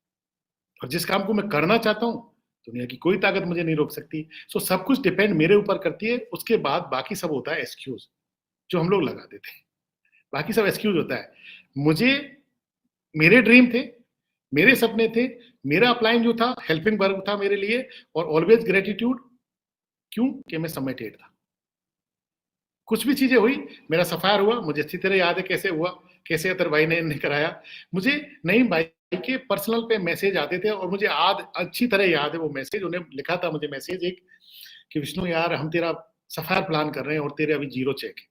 और जिस काम को मैं करना चाहता हूँ, दुनिया की कोई ताकत मुझे नहीं रोक सकती। सो सब कुछ डिपेंड मेरे ऊपर करती है। उसके बाद बाकी सब होता है एक्सक्यूज, जो हम लोग लगा देते हैं। बाकी सब एक्सक्यूज होता है। मुझे मेरे ड्रीम थे, मेरे सपने थे, मेरा अपलाइन जो था हेल्पिंग वर्क था मेरे लिए, और ऑलवेज ग्रेटिट्यूड। क्यों? कि मैं सबमिटेड था। कुछ भी चीजें हुई, मेरा सफायर हुआ, मुझे अच्छी तरह याद है कैसे हुआ, कैसे अतर भाई ने कराया। मुझे नईम भाई के पर्सनल पे मैसेज आते थे, और मुझे आज अच्छी तरह याद है वो मैसेज। उन्हें लिखा था मुझे मैसेज एक, कि विष्णु यार हम तेरा सफायर प्लान कर रहे हैं और तेरे अभी 0 चेक है।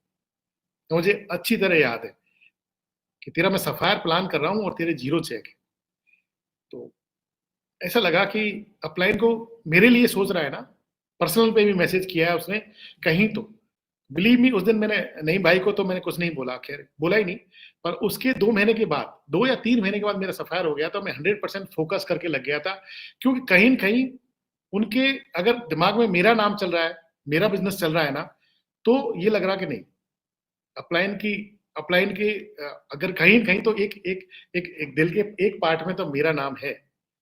तो मुझे अच्छी तरह याद है कि तेरा मैं सफायर प्लान कर रहा हूँ और तेरे 0 चेक है। तो ऐसा लगा कि अपलाइन को मेरे लिए सोच रहा है ना। पर्सनल पे भी मैसेज किया है उसने कहीं, तो बिलीव मी उस दिन मैंने नईम भाई को तो मैंने कुछ नहीं बोला, खैर बोला ही नहीं। पर उसके 2 महीने के बाद, 2 या 3 महीने के बाद मेरा सफायर हो गया, तो मैं 100% फोकस करके लग गया था। क्योंकि कहीं न कहीं उनके अगर दिमाग में मेरा नाम चल रहा है, मेरा बिजनेस चल रहा है ना, तो ये लग रहा कि नहीं, अपलाइन की अगर कहीं न कहीं तो एक दिल के एक पार्ट में तो मेरा नाम है।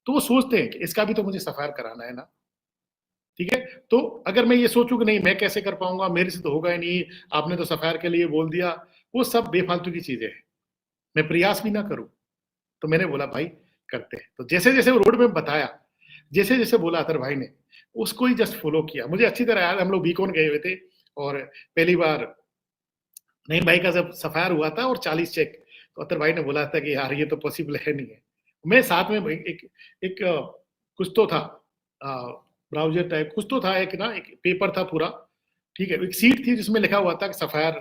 तो वो सोचते हैं कि इसका भी तो मुझे सफायर कराना है ना। ठीक है? तो अगर मैं ये सोचूँ कि नहीं मैं कैसे कर पाऊँगा, मेरे से तो होगा ही नहीं, आपने तो सफायर के लिए बोल दिया, वो सब बेफालतू की चीज़ें हैं। मैं प्रयास भी ना करूँ, तो मैंने बोला भाई करते हैं। तो जैसे-जैसे वो रोड मैप बताया, जैसे-जैसे बोला अतर भाई ने, उसको ही जस्ट फॉलो किया। मुझे अच्छी तरह याद है हम लोग बीकॉन गए हुए थे, और पहली बार नईम भाई का जब सफायर हुआ था और 40 चेक, तो अतर भाई ने बोला था कि यार ये तो पॉसिबल है नहीं है। मैं साथ में एक कुछ तो था, ब्राउज़र टाइप कुछ तो था, एक पेपर था पूरा, ठीक है? एक सीट थी जिसमें लिखा हुआ था कि सफायर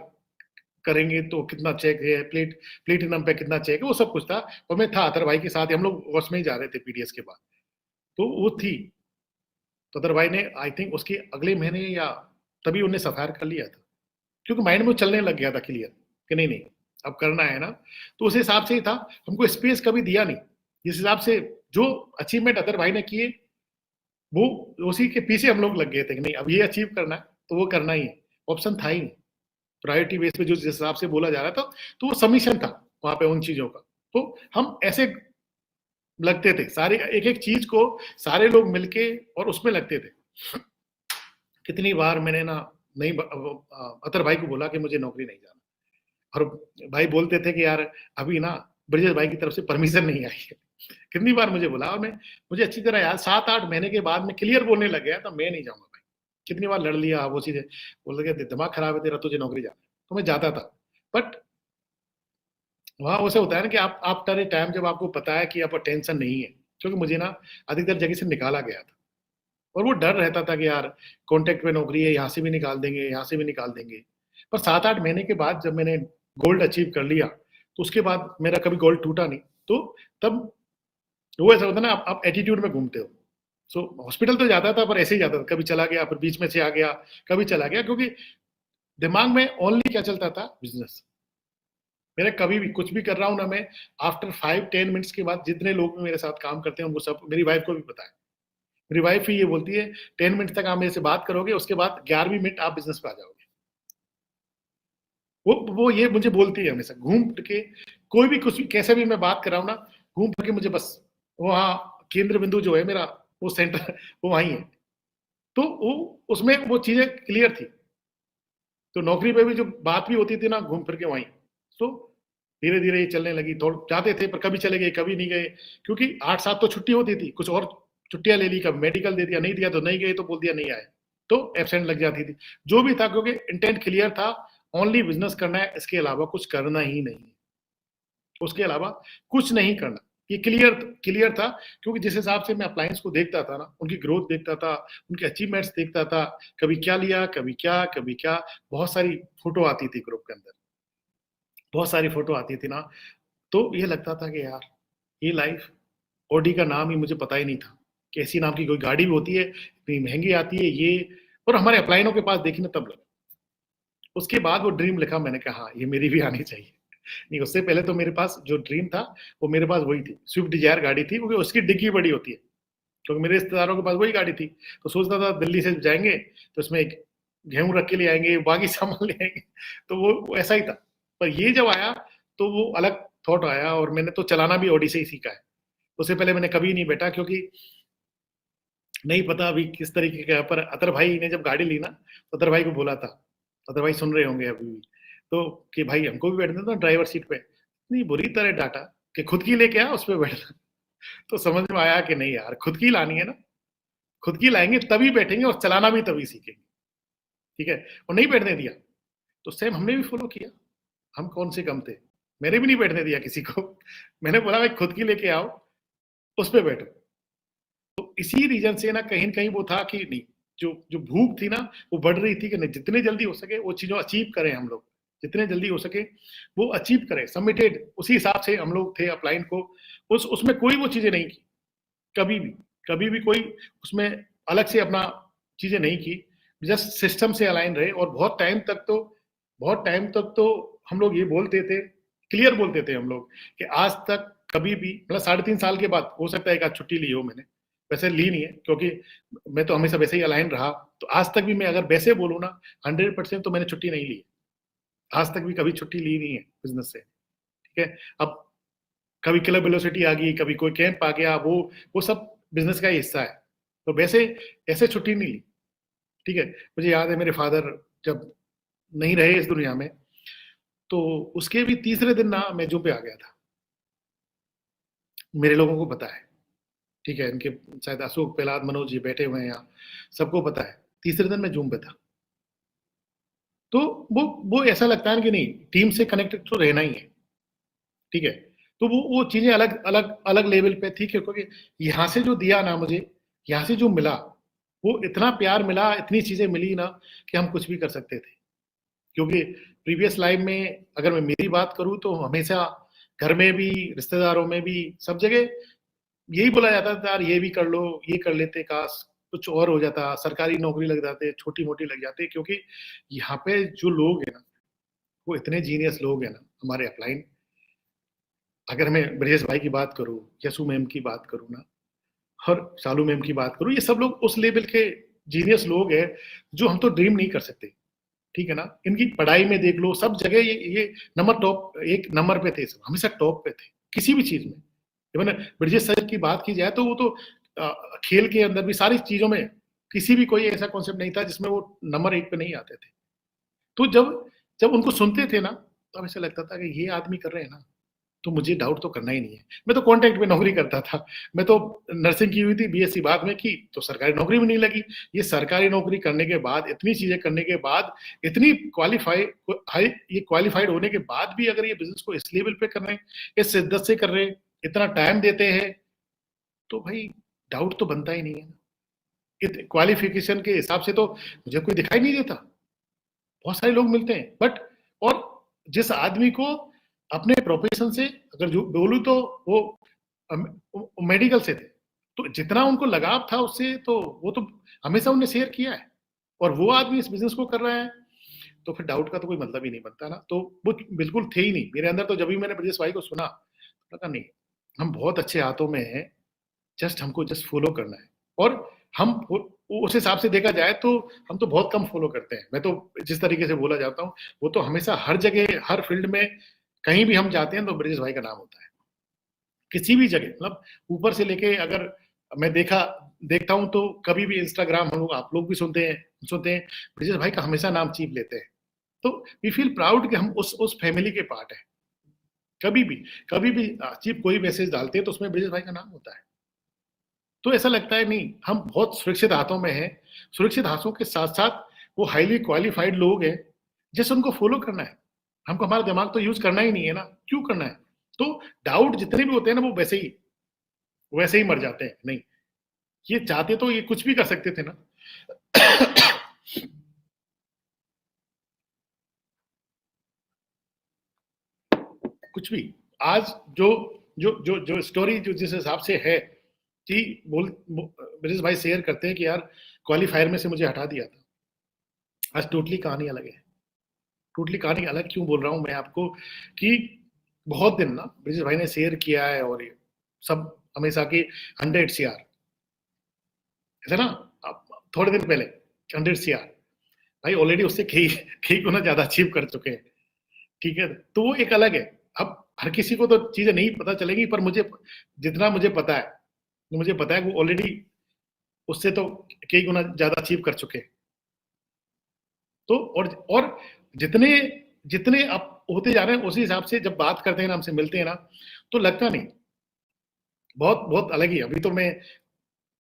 करेंगे तो कितना चेक है, प्लेटिनम पे कितना चेक है, वो सब कुछ था। और मैं था अतर भाई के साथ, हम लोग बस में ही जा रहे थे पीडीएस के बाद। तो वो थी, तो अतर भाई ने आई थिंक उसके अगले महीने या तभी उन्हें सफायर कर लिया था। क्योंकि माइंड में चलने लग गया था क्लियर कि नहीं नहीं अब करना है ना। तो उस हिसाब से ही था, हमको स्पेस कभी दिया नहीं। जिस हिसाब से जो अचीवमेंट अदर भाई ने किए, वो उसी के पीछे हम लोग लग गए थे कि नहीं अब ये अचीव करना है तो वो करना ही है। ऑप्शन था ही नहीं। प्रायोरिटी बेस पे जो जिस हिसाब से बोला जा रहा था, तो वो सबमिशन था वहां पे उन चीजों का। तो हम ऐसे लगते थे, सारे एक एक चीज को सारे लोग मिलके और उसमें लगते थे। कितनी बार मैंने ना नहीं अतर भाई को बोला कि मुझे नौकरी नहीं जाना, और भाई बोलते थे कि यार अभी ना ब्रजेश भाई की तरफ से परमिशन नहीं आई है। कितनी बार मुझे बोला, और मैं मुझे अच्छी तरह याद 7-8 महीने के बाद मैं क्लियर बोलने लग गया, तो मैं नहीं जाऊंगा भाई। कितनी बार लड़ लिया वो चीजें, बोल रहे दिमाग खराब है तेरा, तुझे नौकरी जाना है। तो मैं जाता था। बट वहां वैसे होता है ना कि आप आफ्टर ए टाइम जब आपको पता है कि आपको टेंशन नहीं है, क्योंकि मुझे ना अधिकतर जगह से निकाला गया था, और वो डर रहता था कि यार कॉन्ट्रैक्ट पे नौकरी है, यहाँ से भी निकाल देंगे, यहाँ से भी निकाल देंगे। पर 7-8 महीने के बाद जब मैंने गोल्ड अचीव कर लिया, तो उसके बाद मेरा कभी गोल्ड टूटा नहीं। तो तब वो ऐसा होता है ना, आप एटीट्यूड में घूमते हो। सो हॉस्पिटल तो जाता था, पर ऐसे ही जाता था, कभी चला गया फिर बीच में से आ गया, कभी चला गया, क्योंकि दिमाग में ओनली क्या चलता था, बिजनेस। मेरा कभी भी कुछ भी कर रहा हूँ ना मैं, आफ्टर 5-10 मिनट्स के बाद जितने लोग मेरे साथ काम करते हैं उनको सब, मेरी वाइफ को भी पता है, मेरी वाइफ ही ये बोलती है 10 मिनट तक आप मेरे से बात करोगे, उसके बाद 11वीं मिनट आप बिजनेस पे आ जाओगे। वो ये मुझे बोलती है हमेशा, घूम फिर के कोई भी कुछ भी कैसे भी मैं बात कर रहा हूँ ना, घूम फिर के मुझे बस वहाँ केंद्र बिंदु जो है मेरा, वो सेंटर वो वहीं है। तो वो उसमें वो चीजें क्लियर थी। तो नौकरी पे भी जो बात भी होती थी ना, घूम फिर के वहीं। तो धीरे धीरे ये चलने लगी। थोड़ा जाते थे पर कभी चले गए कभी नहीं गए, क्योंकि 8-7 तो छुट्टी होती थी, कुछ और छुट्टियां ले ली, कभी मेडिकल दे दिया, नहीं दिया तो नहीं गए, तो बोल दिया नहीं आए, तो एबसेंट लग जाती थी। जो भी था, क्योंकि इंटेंट क्लियर था, ओनली बिजनेस करना है, इसके अलावा कुछ करना ही नहीं, उसके अलावा कुछ नहीं करना। ये क्लियर था, क्योंकि जिस हिसाब से मैं अप्लायंस को देखता था ना, उनकी ग्रोथ देखता था, उनके अचीवमेंट्स देखता था, कभी क्या लिया, कभी क्या। बहुत सारी फोटो आती थी ग्रुप के अंदर, बहुत सारी फोटो आती थी ना, तो ये लगता था कि यार ये लाइफ, ऑडी का नाम ही मुझे पता ही नहीं था कि ऐसी नाम की कोई गाड़ी भी होती है, इतनी महंगी आती है ये। और हमारे अप्लाइनों के पास देखी ना, तब लगा। उसके बाद वो ड्रीम लिखा, मैंने कहा हाँ ये मेरी भी आनी चाहिए। नहीं, उससे पहले तो मेरे पास जो ड्रीम था वो मेरे पास वही थी, स्विफ्ट डिजायर गाड़ी थी, क्योंकि उसकी डिग्गी बड़ी होती है, क्योंकि मेरे रिश्तेदारों के पास वही गाड़ी थी। तो सोचता था दिल्ली से जाएंगे तो उसमें एक गेहूं रख के ले आएंगे, बाकी सामान ले आएंगे, तो वो ऐसा ही था। पर ये जब आया तो वो अलग थॉट आया, और मैंने तो चलाना भी ऑडी से ही सीखा है। उससे पहले मैंने कभी नहीं बैठा, क्योंकि नहीं पता अभी किस तरीके का है। पर अतर भाई ने जब गाड़ी ली ना, तो अतर भाई को बोला था, अतर भाई सुन रहे होंगे अभी भी, तो कि भाई हमको भी बैठना था ड्राइवर सीट पे, नहीं बुरी तरह डांटा कि खुद की लेके आ, उस पर बैठना। तो समझ में आया कि नहीं यार, खुद की लानी है ना, खुद की लाएंगे तभी बैठेंगे, और चलाना भी तभी सीखेंगे, ठीक है। और नहीं बैठने दिया, तो सेम हमने भी फॉलो किया। हम कौन से कम थे, मैंने भी नहीं बैठने दिया किसी को। मैंने बोला भाई खुद की लेके आओ, उस पर बैठो। तो इसी रीजन से ना कहीं कहीं वो था कि नहीं, जो जो भूख थी ना वो बढ़ रही थी कि नहीं, जितने जल्दी हो सके वो चीजों अचीव करें हम लोग, जितने जल्दी हो सके वो अचीव करें, सबमिटेड। उसी हिसाब से हम लोग थे अपलाइन को। उसमें कोई वो चीजें नहीं की, कभी भी, कभी भी कोई उसमें अलग से अपना चीजें नहीं की, जस्ट सिस्टम से अलाइन रहे। और बहुत टाइम तक तो हम लोग ये बोलते थे, क्लियर बोलते थे हम लोग, कि आज तक कभी भी, मतलब 3.5 साल के बाद हो सकता है एक आध छुट्टी ली हो मैंने, वैसे ली नहीं है, क्योंकि मैं तो हमेशा वैसे ही अलाइन रहा। तो आज तक भी मैं अगर वैसे बोलूँ ना, 100% तो मैंने छुट्टी नहीं ली, आज तक भी कभी छुट्टी ली नहीं है बिजनेस से, ठीक है। अब कभी क्लब वेलोसिटी आ गई, कभी कोई कैंप आ गया, वो सब बिजनेस का ही हिस्सा है। तो वैसे ऐसे छुट्टी नहीं ली, ठीक है। मुझे याद है मेरे फादर जब नहीं रहे इस दुनिया में, तो उसके भी तीसरे दिन ना मैं जू पे आ गया था। मेरे लोगों को पता है, ठीक है, इनके शायद अशोक, प्रहलाद, मनोज जी बैठे हुए हैं यहाँ, सबको पता है तीसरे दिन मैं जूम पे था। तो वो ऐसा लगता है कि नहीं, टीम से कनेक्टेड तो रहना ही है, ठीक है। तो वो चीजें अलग अलग अलग लेवल पे थी, क्योंकि यहाँ से जो दिया ना मुझे, यहाँ से जो मिला, वो इतना प्यार मिला, इतनी चीजें मिली ना, कि हम कुछ भी कर सकते थे। क्योंकि प्रीवियस लाइफ में अगर मैं मेरी बात करूं तो हमेशा घर में भी, रिश्तेदारों में भी, सब जगह यही बोला जाता था, यार ये भी कर लो, ये कर लेते, काश कुछ और हो जाता, सरकारी नौकरी लग जाते, छोटी मोटी लग जाते। क्योंकि यहाँ पे जो लोग हैं ना, वो इतने जीनियस लोग हैं ना हमारे अपलाइन। अगर मैं ब्रजेश भाई की बात करूँ, यसु मैम की बात करूँ ना, और शालू मैम की बात करूँ, ये सब लोग उस लेवल के जीनियस लोग हैं जो हम तो ड्रीम नहीं कर सकते, ठीक है ना। इनकी पढ़ाई में देख लो, सब जगह ये नंबर टॉप, एक नंबर पे थे, सब हमेशा टॉप पे थे किसी भी चीज में। इवन ब्रजेश सर की बात की जाए तो वो तो खेल के अंदर भी, सारी चीजों में, किसी भी कोई ऐसा कॉन्सेप्ट नहीं था जिसमें वो नंबर 1 पे नहीं आते थे। तो जब जब उनको सुनते थे ना, तो ऐसा लगता था कि ये आदमी कर रहे हैं ना, तो मुझे डाउट तो करना ही नहीं है। मैं तो कॉन्ट्रैक्ट में नौकरी करता था, मैं तो नर्सिंग की हुई थी, बीएससी बाद में की, तो सरकारी नौकरी में नहीं लगी। ये सरकारी नौकरी करने के बाद, इतनी चीजें करने के बाद, इतनी ये क्वालिफाइड होने के बाद भी अगर ये बिजनेस को इस लेवल पे कर रहे हैं, इस शिद्दत से कर रहे हैं, इतना टाइम देते हैं, तो भाई डाउट तो बनता ही नहीं है। क्वालिफिकेशन के हिसाब से तो मुझे कोई दिखाई नहीं देता, बहुत सारे लोग मिलते हैं, बट और जिस आदमी को अपने प्रोफेशन से अगर जो बोलूं तो वो मेडिकल से थे, तो जितना उनको लगाव था उससे, तो वो तो हमेशा उन्हें शेयर किया है, और वो आदमी इस बिजनेस को कर रहा है, तो फिर डाउट का तो कोई मतलब ही नहीं बनता ना। तो वो बिल्कुल थे ही नहीं मेरे अंदर। तो जब भी मैंने ब्रजेश भाई को सुना, तो लगा नहीं, हम बहुत अच्छे हाथों में हैं, जस्ट हमको जस्ट फॉलो करना है। और हम उस हिसाब से देखा जाए तो हम तो बहुत कम फॉलो करते हैं। मैं तो जिस तरीके से बोला जाता हूँ, वो तो हमेशा हर जगह, हर फील्ड में, कहीं भी हम जाते हैं तो ब्रजेश भाई का नाम होता है, किसी भी जगह। मतलब ऊपर से लेके, अगर मैं देखता हूँ तो कभी भी इंस्टाग्राम, हम लोग, आप लोग भी सुनते हैं, ब्रजेश भाई का हमेशा नाम चीफ लेते हैं। तो वी फील प्राउड कि हम उस फैमिली के पार्ट है। कभी भी चीफ कोई मैसेज डालते हैं तो उसमें ब्रजेश भाई का नाम होता है। तो ऐसा लगता है नहीं, हम बहुत सुरक्षित हाथों में हैं। सुरक्षित हाथों के साथ साथ वो हाईली क्वालिफाइड लोग हैं, जैसे उनको फॉलो करना है। हमको हमारा दिमाग तो यूज करना ही नहीं है ना, क्यों करना है। तो डाउट जितने भी होते हैं ना, वो वैसे ही मर जाते हैं। नहीं, ये चाहते तो ये कुछ भी कर सकते थे ना। कुछ भी। आज जो जो जो जो स्टोरी जो जिस हिसाब से है कि ब्रजेश भाई शेयर करते हैं कि यार क्वालिफायर में से मुझे हटा दिया था, आज टोटली कहानी अलग है। टोटली कहानी अलग क्यों बोल रहा हूं मैं आपको, कि बहुत दिन ना ब्रिजेश भाई ने शेयर किया है, और ये सब हमेशा की 100 CR ऐसा ना, अब थोड़े दिन पहले 100 CR भाई ऑलरेडी उससे कई गुना ज्यादा अचीव कर चुके हैं, ठीक है। तो वो एक अलग है। अब हर किसी को तो चीजें नहीं पता चलेगी, पर मुझे जितना मुझे पता है वो ऑलरेडी उससे तो कई गुना ज्यादा अचीव कर चुके हैं। तो और जितने जितने अब होते जा रहे हैं उसी हिसाब से जब बात करते हैं ना, हमसे मिलते हैं ना, तो लगता नहीं, बहुत बहुत अलग ही। अभी तो मैं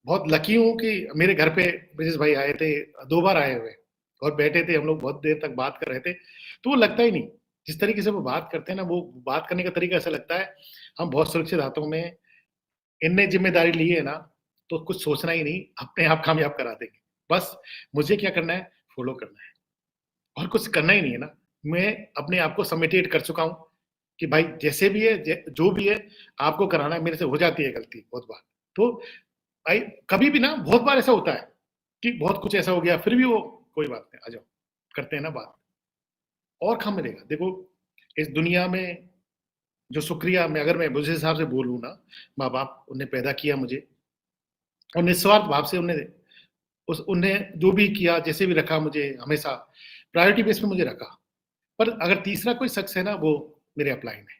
बहुत लकी हूँ कि मेरे घर पे ब्रिजेश भाई आए थे, 2 बार आए हुए, और बैठे थे हम लोग, बहुत देर तक बात कर रहे थे। तो वो लगता ही नहीं, जिस तरीके से वो बात करते हैं ना, वो बात करने का तरीका ऐसा लगता है हम बहुत सुरक्षित हाथों में, इनने जिम्मेदारी ली है ना, तो कुछ सोचना ही नहीं, अपने आप कामयाब करा देंगे। बस मुझे क्या करना है, फॉलो करना है, और कुछ करना ही नहीं है ना। मैं अपने आप को सबमिटेड कर चुका हूँ कि भाई जैसे भी है, जो भी है, आपको कराना है। मेरे से हो जाती है गलती बहुत बार, तो भाई कभी भी ना, बहुत बार ऐसा होता है कि बहुत कुछ ऐसा हो गया, फिर भी वो कोई बात नहीं, आ जाओ करते हैं ना बात, और कहाँ मिलेगा। देखो इस दुनिया में जो शुक्रिया, मैं अगर मैं मुझे हिसाब से बोलूँ ना, माँ बाप उन्हें पैदा किया मुझे, और निस्वार्थ भाव से उन्हें जो भी किया, जैसे भी रखा, मुझे हमेशा प्रायोरिटी बेस पे मुझे रखा। पर अगर तीसरा कोई शख्स है ना, वो मेरे अपलाइन है।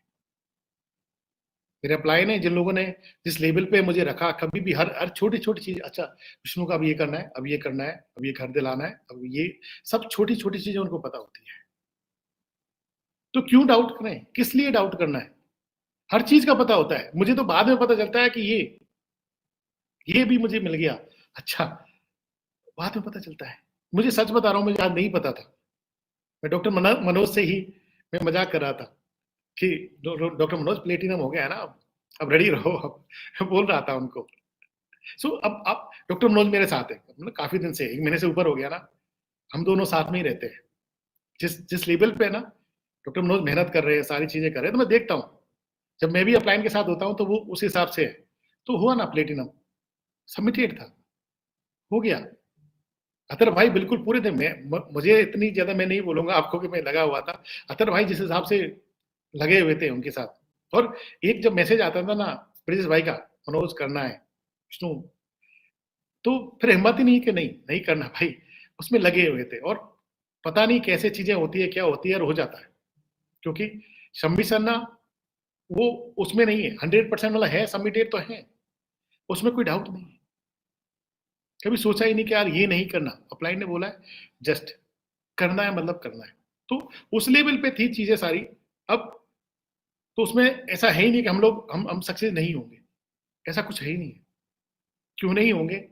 मेरे अपलाइन है, जिन लोगों ने जिस लेवल पे मुझे रखा, कभी भी हर हर छोटी छोटी चीज, अच्छा विष्णु का अब ये करना है, अब ये करना है, अब ये घर दिलाना है, अब ये सब छोटी छोटी चीजें उनको पता होती है। तो क्यों डाउट करें, किस लिए डाउट करना है? हर चीज का पता होता है। मुझे तो बाद में पता चलता है कि ये भी मुझे मिल गया, अच्छा, बाद में पता चलता है। मुझे सच बता रहा हूँ, मुझे आज नहीं पता था। मैं डॉक्टर मनोज से ही मैं मजाक कर रहा था कि डॉक्टर मनोज प्लेटिनम हो गया है ना, अब रेडी रहो, अब बोल रहा था उनको। सो अब डॉक्टर मनोज मेरे साथ है, मतलब काफी दिन से, 1 महीने से ऊपर हो गया ना, हम दोनों साथ में ही रहते हैं। जिस जिस लेवल पे ना डॉक्टर मनोज मेहनत कर रहे हैं, सारी चीजें कर रहे हैं, तो मैं देखता हूँ, जब मैं भी अपलाइन के साथ होता हूँ तो वो उस हिसाब से है। तो हुआ ना प्लेटिनम, सबमिटेड था, हो गया। अतर भाई बिल्कुल पूरे थे। मुझे इतनी ज्यादा मैं नहीं बोलूंगा आपको कि मैं लगा हुआ था। अतर भाई जिस हिसाब से लगे हुए थे उनके साथ, और एक जब मैसेज आता था ना ब्रिजेश भाई का, मनोज करना है विष्णु, तो फिर हिम्मत ही नहीं कि नहीं नहीं करना भाई, उसमें लगे हुए थे। और पता नहीं कैसे चीजें होती है, क्या होती है, और हो जाता है। क्योंकि शम्मी सर ना, वो उसमें नहीं है, 100% वाला है, सबमिटेड तो है, उसमें कोई डाउट नहीं है। कभी सोचा ही नहीं कि यार ये नहीं करना, अप्लाई ने बोला है जस्ट करना है, मतलब करना है। तो उस लेवल पे थी चीजें सारी। अब तो उसमें ऐसा है ही नहीं कि हम सक्सेस नहीं होंगे, ऐसा कुछ है ही नहीं है। क्यों नहीं होंगे?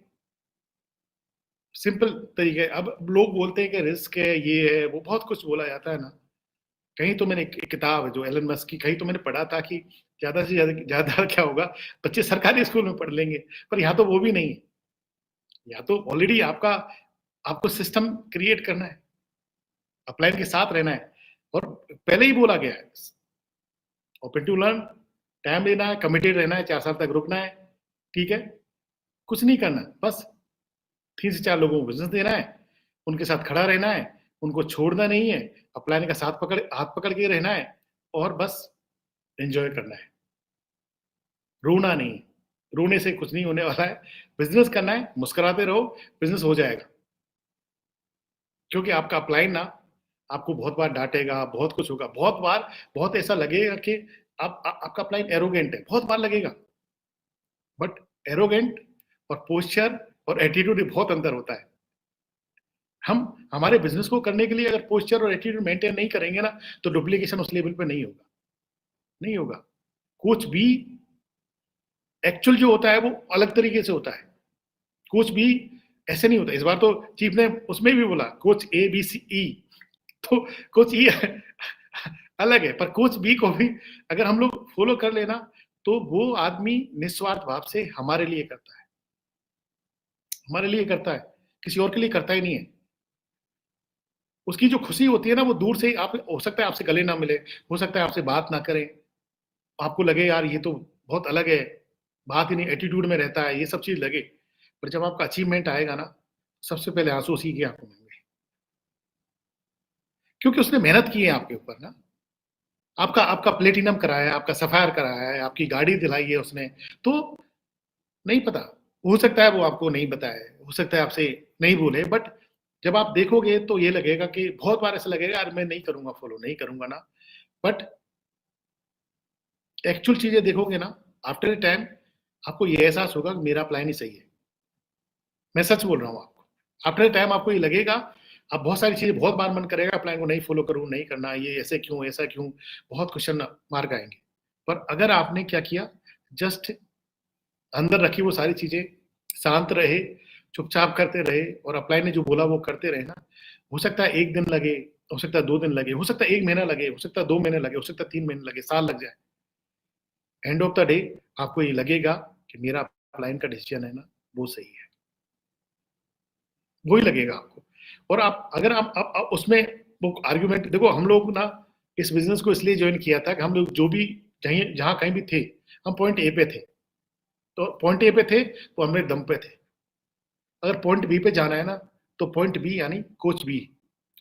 सिंपल तरीके। अब लोग बोलते हैं कि रिस्क है, ये है, वो बहुत कुछ बोला जाता है ना। कहीं तो मैंने एक किताब है जो एलन मस्क की, कहीं तो मैंने पढ़ा था कि ज्यादा से ज्यादा क्या होगा, बच्चे सरकारी स्कूल में पढ़ लेंगे। पर यहाँ तो वो भी नहीं है। या तो ऑलरेडी आपको सिस्टम क्रिएट करना है, अपलाइन के साथ रहना है, और पहले ही बोला गया है, ओपन टू लर्न, टाइम लेना है, कमिटेड रहना है, 4 साल तक रुकना है, ठीक है। कुछ नहीं करना, बस 3 से 4 लोगों को बिजनेस देना है, उनके साथ खड़ा रहना है, उनको छोड़ना नहीं है, अपलाइन का हाथ पकड़ के रहना है, और बस एंजॉय करना है, रोना नहीं। रोने से कुछ नहीं होने वाला है। बिजनेस करना है, मुस्कुराते रहो, बिजनेस हो जाएगा। क्योंकि आपका अपलाइन ना आपको बहुत बार डांटेगा, बहुत कुछ होगा, बहुत बार बहुत ऐसा लगेगा कि आपका अपलाइन एरोगेंट है, बहुत बार लगेगा। बट एरोगेंट और पोस्चर और एटीट्यूड में बहुत अंतर होता है। हम हमारे बिजनेस को करने के लिए अगर पोस्चर और एटीट्यूड मेंटेन नहीं करेंगे ना, तो डुप्लीकेशन उस लेवल पे नहीं होगा, नहीं होगा। कुछ भी एक्चुअल जो होता है वो अलग तरीके से होता है। कोच भी ऐसे नहीं होता। इस बार तो चीफ ने उसमें भी बोला कोच ABCE, तो कोच ई अलग है, पर कोच बी को भी अगर हम लोग फॉलो कर लेना, तो वो आदमी निस्वार्थ भाव से हमारे लिए करता है, हमारे लिए करता है, किसी और के लिए करता ही नहीं है। उसकी जो खुशी होती है ना, वो दूर से आप, हो सकता है आपसे गले ना मिले, हो सकता है आपसे बात ना करें, आपको लगे यार ये तो बहुत अलग है, बात ही नहीं, एटीट्यूड में रहता है, ये सब चीज लगे। पर जब आपका अचीवमेंट आएगा ना, सबसे पहले आंसू उसी की आंखों में होंगे, क्योंकि उसने मेहनत की है आपके ऊपर ना। आपका आपका प्लेटिनम कराया है, आपका सफायर कराया है, आपकी गाड़ी दिलाई है उसने, तो नहीं पता, हो सकता है वो आपको नहीं बताए, हो सकता है आपसे नहीं बोले, बट जब आप देखोगे तो ये लगेगा कि बहुत बार ऐसा लगेगा यार मैं नहीं करूँगा फॉलो, नहीं करूँगा ना, बट एक्चुअल चीज़ें देखोगे ना, आफ्टर अ टाइम आपको ये एहसास होगा कि मेरा प्लान ही सही है। मैं सच बोल रहा हूँ आपको। आफ्टर अ टाइम आपको ये लगेगा, आप बहुत सारी चीज़ें बहुत बार मन करेगा प्लान को नहीं फॉलो करूँ, नहीं करना, ये ऐसे क्यों, ऐसा क्यों? बहुत क्वेश्चन मार्क आएँगे। पर अगर आपने क्या किया, जस्ट अंदर रखी वो सारी चीज़ें, शांत रहे, चुपचाप करते रहे और अप्लाई ने जो बोला वो करते रहे ना, हो सकता है 1 दिन लगे, हो सकता है 2 दिन लगे, हो सकता है 1 महीना लगे, हो सकता है 2 महीने लगे, हो सकता है 3 महीने लगे, साल लग जाए। एंड ऑफ द डे आपको ये लगेगा कि मेरा अप्लाइन का डिसीजन है ना, वो सही है। वही लगेगा आपको। और आप अगर आप उसमें वो आर्गुमेंट देखो, हम लोग ना इस बिज़नेस को इसलिए जॉइन किया था कि हम लोग जो भी जहाँ कहीं भी थे, हम पॉइंट ए पे थे। तो पॉइंट ए पे थे, तो हम अपने दम पे थे। अगर पॉइंट बी पे जाना है ना, तो पॉइंट बी यानी कोच बी,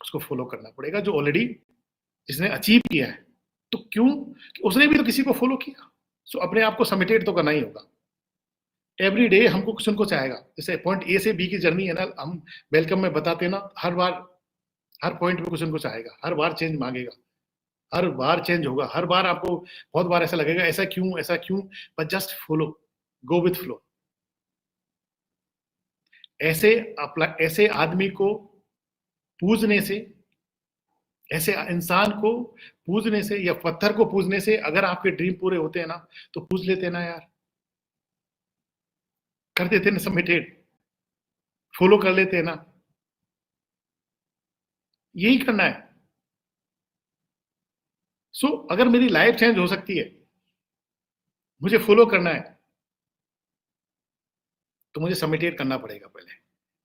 उसको फॉलो करना पड़ेगा जो ऑलरेडी जिसने अचीव किया है। तो क्यों? उसने भी तो किसी को फॉलो किया। सो अपने आप को सबमिटेड तो करना ही होगा। एवरी डे हमको कुछ न कुछ आएगा। जैसे पॉइंट ए से बी की जर्नी है ना, हम वेलकम में बताते ना, हर बार हर पॉइंट पे कुछ न कुछ आएगा, हर बार चेंज मांगेगा, हर बार चेंज होगा, हर बार आपको बहुत बार ऐसा लगेगा ऐसा क्यों, but just follow, go with flow. ऐसे आदमी को पूजने से, ऐसे इंसान को पूजने से या पत्थर को पूजने से अगर आपके ड्रीम पूरे होते हैं ना, तो पूज लेते ना यार, कर देते ना सबमिटेड, फॉलो कर लेते ना, यही करना है। सो अगर मेरी लाइफ चेंज हो सकती है, मुझे फॉलो करना है, तो मुझे सबमिटेड करना पड़ेगा पहले।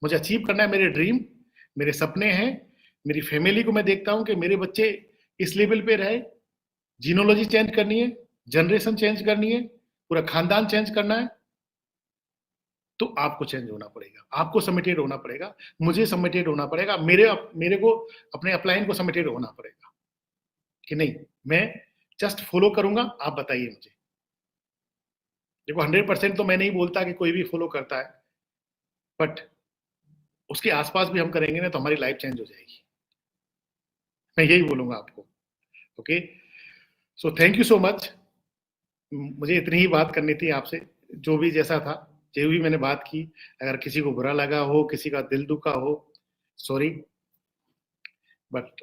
मुझे अचीव करना है मेरे ड्रीम, मेरे सपने हैं, मेरी फैमिली को मैं देखता हूं कि मेरे बच्चे इस लेवल पे रहे, जीनोलॉजी चेंज करनी है, जनरेशन चेंज करनी है, पूरा खानदान चेंज करना है, तो आपको चेंज होना पड़ेगा, आपको सबमिटेड होना पड़ेगा, मुझे सबमिटेड होना पड़ेगा, मेरे को अपने अपलाइन को सबमिटेड होना पड़ेगा कि नहीं, मैं जस्ट फॉलो करूंगा, आप बताइए मुझे। देखो 100% तो मैं नहीं बोलता कि कोई भी फॉलो करता है, बट उसके आसपास भी हम करेंगे ना, तो हमारी लाइफ चेंज हो जाएगी। मैं यही बोलूंगा आपको। Okay, so thank you so much. मुझे इतनी ही बात करनी थी आपसे, जो भी जैसा था, जो भी मैंने बात की, अगर किसी को बुरा लगा हो, किसी का दिल दुखा हो, सॉरी, बट